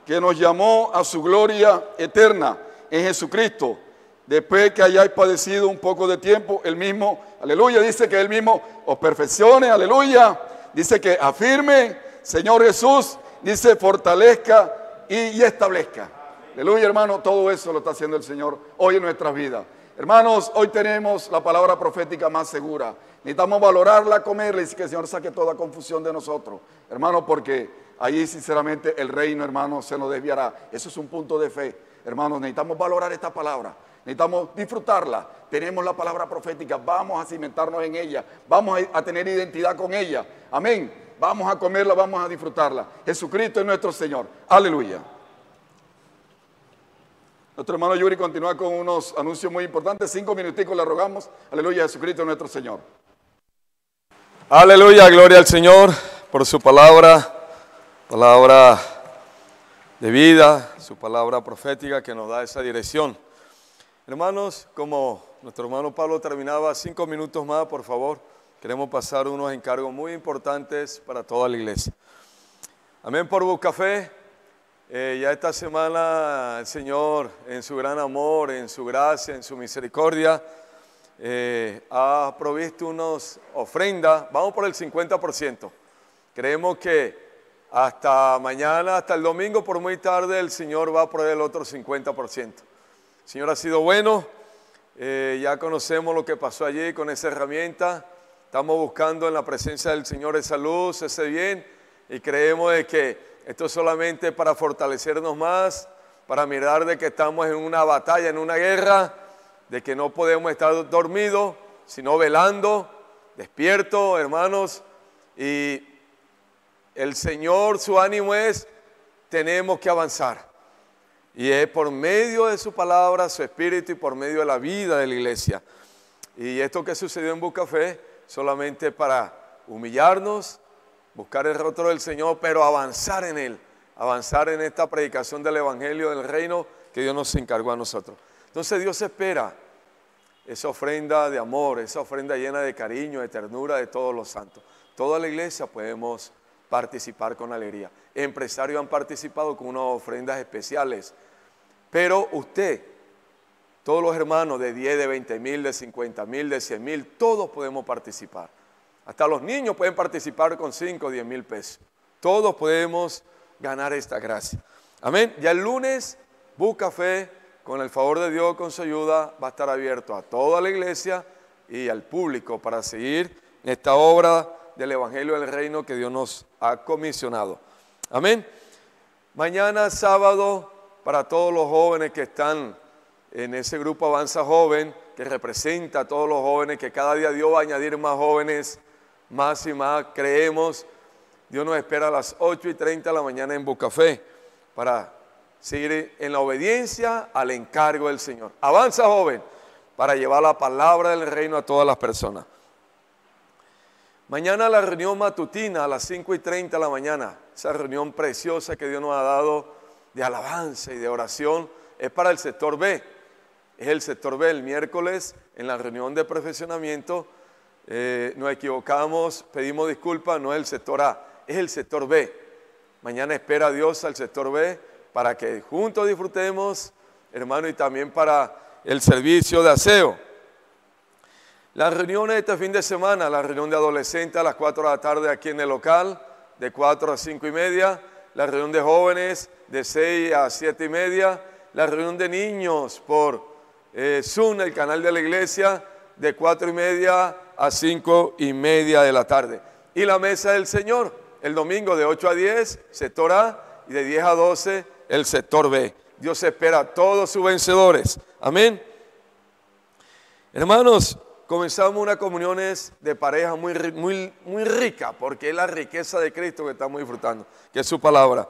que nos llamó a su gloria eterna en Jesucristo, después que hayáis padecido un poco de tiempo, Él mismo, aleluya, dice que Él mismo os perfeccione, aleluya, dice que afirme, Señor Jesús, dice fortalezca y establezca. Aleluya, hermano, todo eso lo está haciendo el Señor hoy en nuestras vidas. Hermanos, hoy tenemos la palabra profética más segura. Necesitamos valorarla, comerla y que el Señor saque toda confusión de nosotros. Hermano, porque ahí sinceramente el reino, hermano, se nos desviará. Eso es un punto de fe. Hermanos, necesitamos valorar esta palabra. Necesitamos disfrutarla. Tenemos la palabra profética. Vamos a cimentarnos en ella. Vamos a tener identidad con ella. Amén. Vamos a comerla, vamos a disfrutarla. Jesucristo es nuestro Señor. Aleluya. Nuestro hermano Yuri continúa con unos anuncios muy importantes. 5 minuticos le rogamos. Aleluya, Jesucristo es nuestro Señor.
Aleluya, gloria al Señor por su palabra de vida, su palabra profética que nos da esa dirección. Hermanos, como nuestro hermano Pablo terminaba, 5 minutos más, por favor. Queremos pasar unos encargos muy importantes para toda la iglesia. Amén por Buscafé. Ya esta semana el Señor, en su gran amor, en su gracia, en su misericordia, ha provisto unas ofrendas. Vamos por el 50%. Creemos que hasta mañana, hasta el domingo, por muy tarde, el Señor va a proveer el otro 50%. El Señor ha sido bueno. Ya conocemos lo que pasó allí con esa herramienta. Estamos buscando en la presencia del Señor esa luz, ese bien, y creemos de que esto es solamente para fortalecernos más, para mirar de que estamos en una batalla, en una guerra, de que no podemos estar dormidos, sino velando, despiertos, hermanos, y el Señor, su ánimo es, tenemos que avanzar, y es por medio de su palabra, su espíritu y por medio de la vida de la iglesia. Y esto que sucedió en Buscafé, solamente para humillarnos, buscar el rostro del Señor, pero avanzar en Él, avanzar en esta predicación del Evangelio del Reino que Dios nos encargó a nosotros. Entonces Dios espera esa ofrenda de amor, esa ofrenda llena de cariño, de ternura de todos los santos. Toda la iglesia podemos participar con alegría. Empresarios han participado con unas ofrendas especiales, pero usted, todos los hermanos de 10, de 20,000, de 50,000, de 100,000, todos podemos participar. Hasta los niños pueden participar con 5 o 10,000 pesos. Todos podemos ganar esta gracia. Amén. Ya el lunes, Buscafé, con el favor de Dios, con su ayuda, va a estar abierto a toda la iglesia y al público para seguir esta obra del Evangelio del Reino que Dios nos ha comisionado. Amén. Mañana, sábado, para todos los jóvenes que están en ese grupo Avanza Joven, que representa a todos los jóvenes, que cada día Dios va a añadir más jóvenes, más y más, creemos. Dios nos espera a las 8:30 de la mañana en Buscafé para seguir en la obediencia al encargo del Señor. Avanza, joven, para llevar la palabra del reino a todas las personas. Mañana la reunión matutina a las 5:30 de la mañana, esa reunión preciosa que Dios nos ha dado de alabanza y de oración, es para el sector B. Es el sector B. El miércoles en la reunión de perfeccionamiento nos equivocamos, pedimos disculpas, no es el sector A, es el sector B. Mañana espera a Dios al sector B para que juntos disfrutemos, hermano, y también para el servicio de aseo. Las reuniones de este fin de semana, la reunión de adolescentes a las 4 de la tarde aquí en el local, de 4 a 5:30, la reunión de jóvenes de 6 a 7:30, la reunión de niños por Zoom, el canal de la iglesia, de 4:30 a 5:30 de la tarde. Y la mesa del Señor, el domingo de 8 a 10, sector A, y de 10 a 12, el sector B. Dios espera a todos sus vencedores. Amén. Hermanos, comenzamos unas comuniones de pareja muy rica, porque es la riqueza de Cristo que estamos disfrutando, que es su palabra.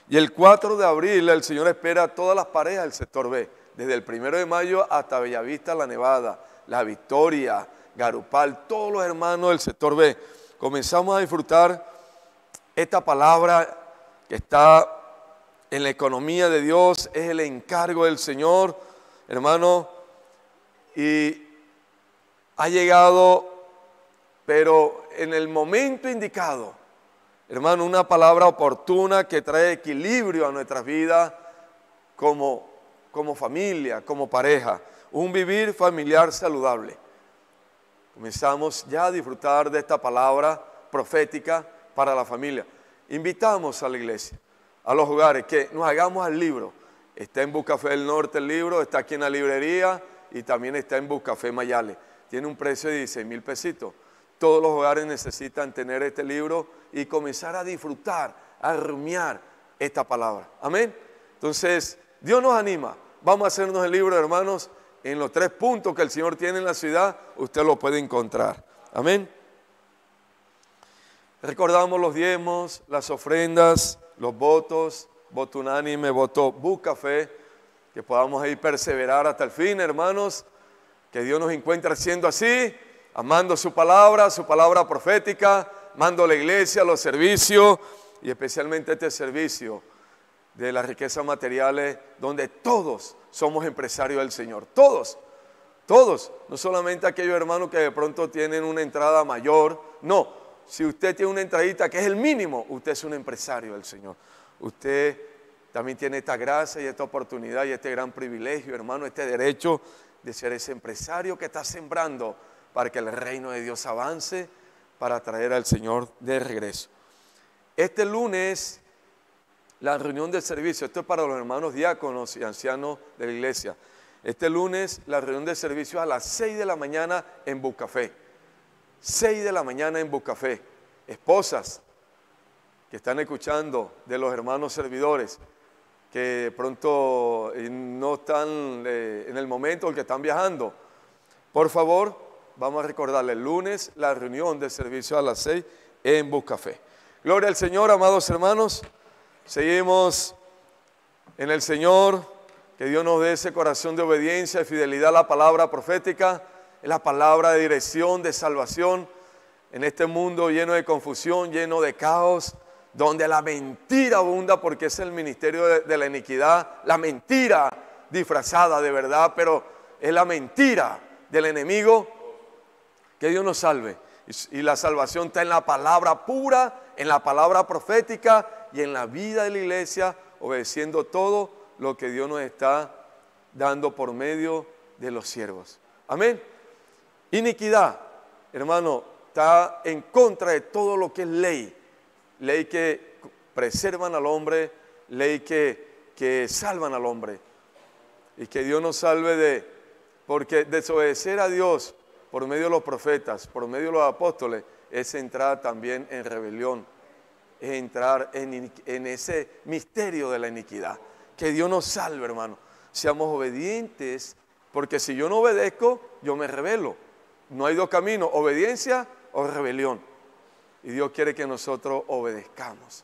Y el 4 de abril el Señor espera a todas las parejas del sector B, desde el 1 de mayo hasta Bellavista, La Nevada, La Victoria, Garupal, todos los hermanos del sector B. Comenzamos a disfrutar esta palabra que está en la economía de Dios, es el encargo del Señor, hermano, y ha llegado, pero en el momento indicado, hermano, una palabra oportuna que trae equilibrio a nuestras vidas como familia, como pareja, un vivir familiar saludable. Comenzamos ya a disfrutar de esta palabra profética para la familia. Invitamos a la iglesia, a los hogares, que nos hagamos al libro. Está en Buscafé del Norte el libro, está aquí en la librería y también está en Buscafé Mayales. Tiene un precio de 16,000 pesitos. Todos los hogares necesitan tener este libro y comenzar a disfrutar, a rumiar esta palabra. Amén. Entonces, Dios nos anima. Vamos a hacernos el libro, hermanos, en los 3 puntos que el Señor tiene en la ciudad, usted lo puede encontrar. Amén. Recordamos los diezmos, las ofrendas, los votos, voto unánime, voto Buscafé, que podamos ahí perseverar hasta el fin, hermanos. Que Dios nos encuentre siendo así, amando su palabra profética, amando la iglesia, los servicios y especialmente este servicio de las riquezas materiales, donde todos somos empresarios del Señor. Todos, no solamente aquellos hermanos que de pronto tienen una entrada mayor, no. Si usted tiene una entradita que es el mínimo, usted es un empresario del Señor. Usted también tiene esta gracia y esta oportunidad y este gran privilegio, hermano, este derecho de ser ese empresario que está sembrando para que el reino de Dios avance, para traer al Señor de regreso. Este lunes, la reunión de servicio, esto es para los hermanos diáconos y ancianos de la iglesia. Este lunes, la reunión de servicio a las 6 de la mañana en Buscafé. 6 de la mañana en Buscafé. Esposas que están escuchando de los hermanos servidores, que de pronto no están en el momento en que están viajando. Por favor, vamos a recordarle el lunes la reunión de servicio a las 6 en Buscafé. Gloria al Señor, amados hermanos. Seguimos en el Señor, que Dios nos dé ese corazón de obediencia y fidelidad a la palabra profética, es la palabra de dirección, de salvación, en este mundo lleno de confusión, lleno de caos, donde la mentira abunda, porque es el ministerio de la iniquidad, la mentira disfrazada de verdad, pero es la mentira del enemigo. Que Dios nos salve. Y la salvación está en la palabra pura, en la palabra profética y en la vida de la iglesia, obedeciendo todo lo que Dios nos está dando por medio de los siervos. Amén. Iniquidad, hermano, está en contra de todo lo que es ley. Ley que preservan al hombre, ley que salvan al hombre. Y que Dios nos salve porque desobedecer a Dios por medio de los profetas, por medio de los apóstoles, es entrar también en rebelión, es entrar en ese misterio de la iniquidad. Que Dios nos salve, hermano. Seamos obedientes, porque si yo no obedezco, yo me rebelo. No hay 2 caminos, obediencia o rebelión. Y Dios quiere que nosotros obedezcamos.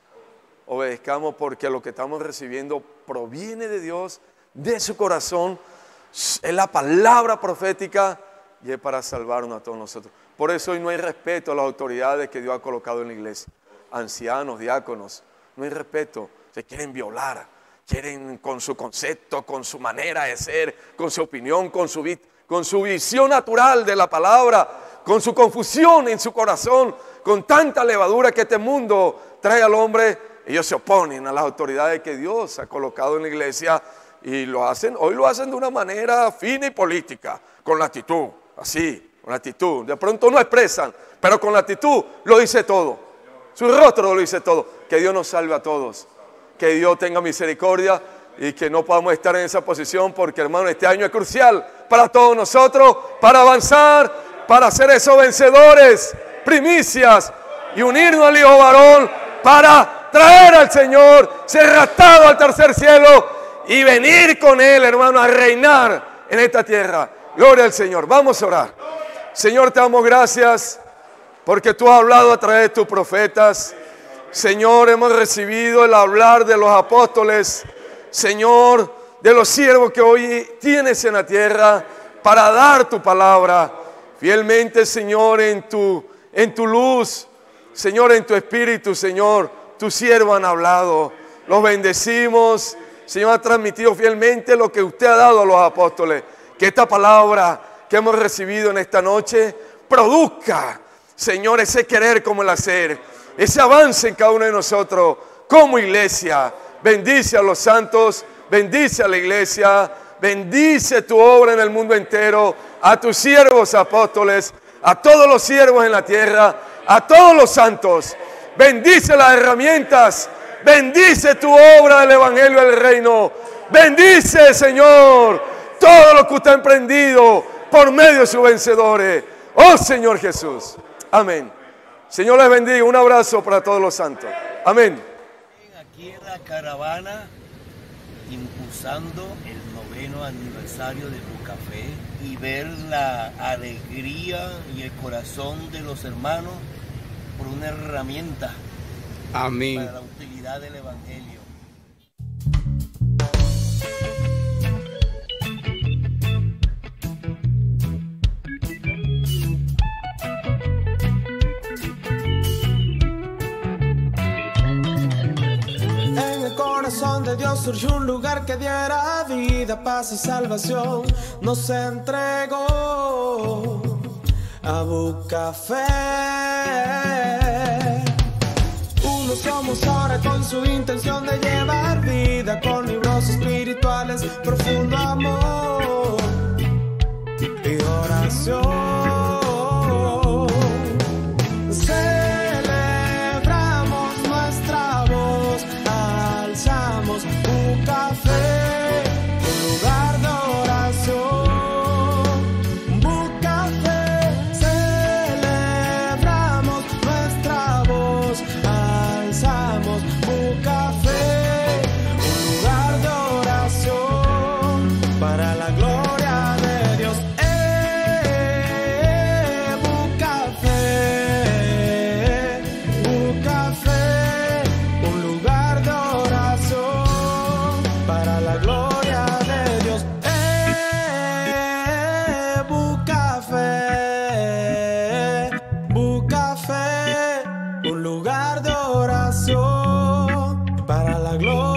obedezcamos porque lo que estamos recibiendo proviene de Dios, de su corazón, es la palabra profética y es para salvarnos a todos nosotros. Por eso hoy no hay respeto a las autoridades que Dios ha colocado en la iglesia, ancianos, diáconos, no hay respeto, se quieren violar, quieren con su concepto, con su manera de ser, con su opinión, con su visión natural de la palabra, con su confusión en su corazón, con tanta levadura que este mundo trae al hombre. Ellos se oponen a las autoridades que Dios ha colocado en la iglesia y hoy lo hacen de una manera fina y política, con la actitud, así, con la actitud. De pronto no expresan, pero con la actitud lo dice todo. Su rostro lo dice todo. Que Dios nos salve a todos. Que Dios tenga misericordia y que no podamos estar en esa posición porque, hermano, este año es crucial para todos nosotros, para avanzar, para ser esos vencedores, primicias y unirnos al Hijo varón para traer al Señor, ser raptado al tercer cielo y venir con Él, hermano, a reinar en esta tierra. Gloria al Señor. Vamos a orar. Señor, te damos gracias porque tú has hablado a través de tus profetas. Señor, hemos recibido el hablar de los apóstoles, Señor, de los siervos que hoy tienes en la tierra para dar tu palabra. Fielmente, Señor, en tu luz, Señor, en tu espíritu, Señor, tus siervos han hablado. Los bendecimos. Señor, ha transmitido fielmente lo que usted ha dado a los apóstoles. Que esta palabra que hemos recibido en esta noche produzca, Señor, ese querer como el hacer, ese avance en cada uno de nosotros como iglesia. Bendice a los santos, bendice a la iglesia, bendice tu obra en el mundo entero, a tus siervos apóstoles, a todos los siervos en la tierra, a todos los santos. Bendice las herramientas, bendice tu obra del evangelio del reino. Bendice, Señor, todo lo que usted ha emprendido por medio de sus vencedores. Oh Señor Jesús. Amén. Señor les bendiga. Un abrazo para todos los santos. Amén.
Aquí en la caravana, impulsando el 9º aniversario de Bucafé y ver la alegría y el corazón de los hermanos por una herramienta. Amén. Para la utilidad del evangelio.
En el corazón de Dios surgió un lugar que diera vida, paz y salvación. Nos entregó a Bucafé. Uno somos ahora con su intención de llevar vida, con libros espirituales, profundo amor y oración. Celebramos nuestra voz, alzamos Bucafé, un lugar de oración. Bucafé, celebramos nuestra voz, alzamos Bucafé, un lugar de oración para la gloria de Dios. Bucafé, Bucafé, un lugar de oración para la gloria de Dios. Bucafé, Bucafé, un lugar de oración para la gloria.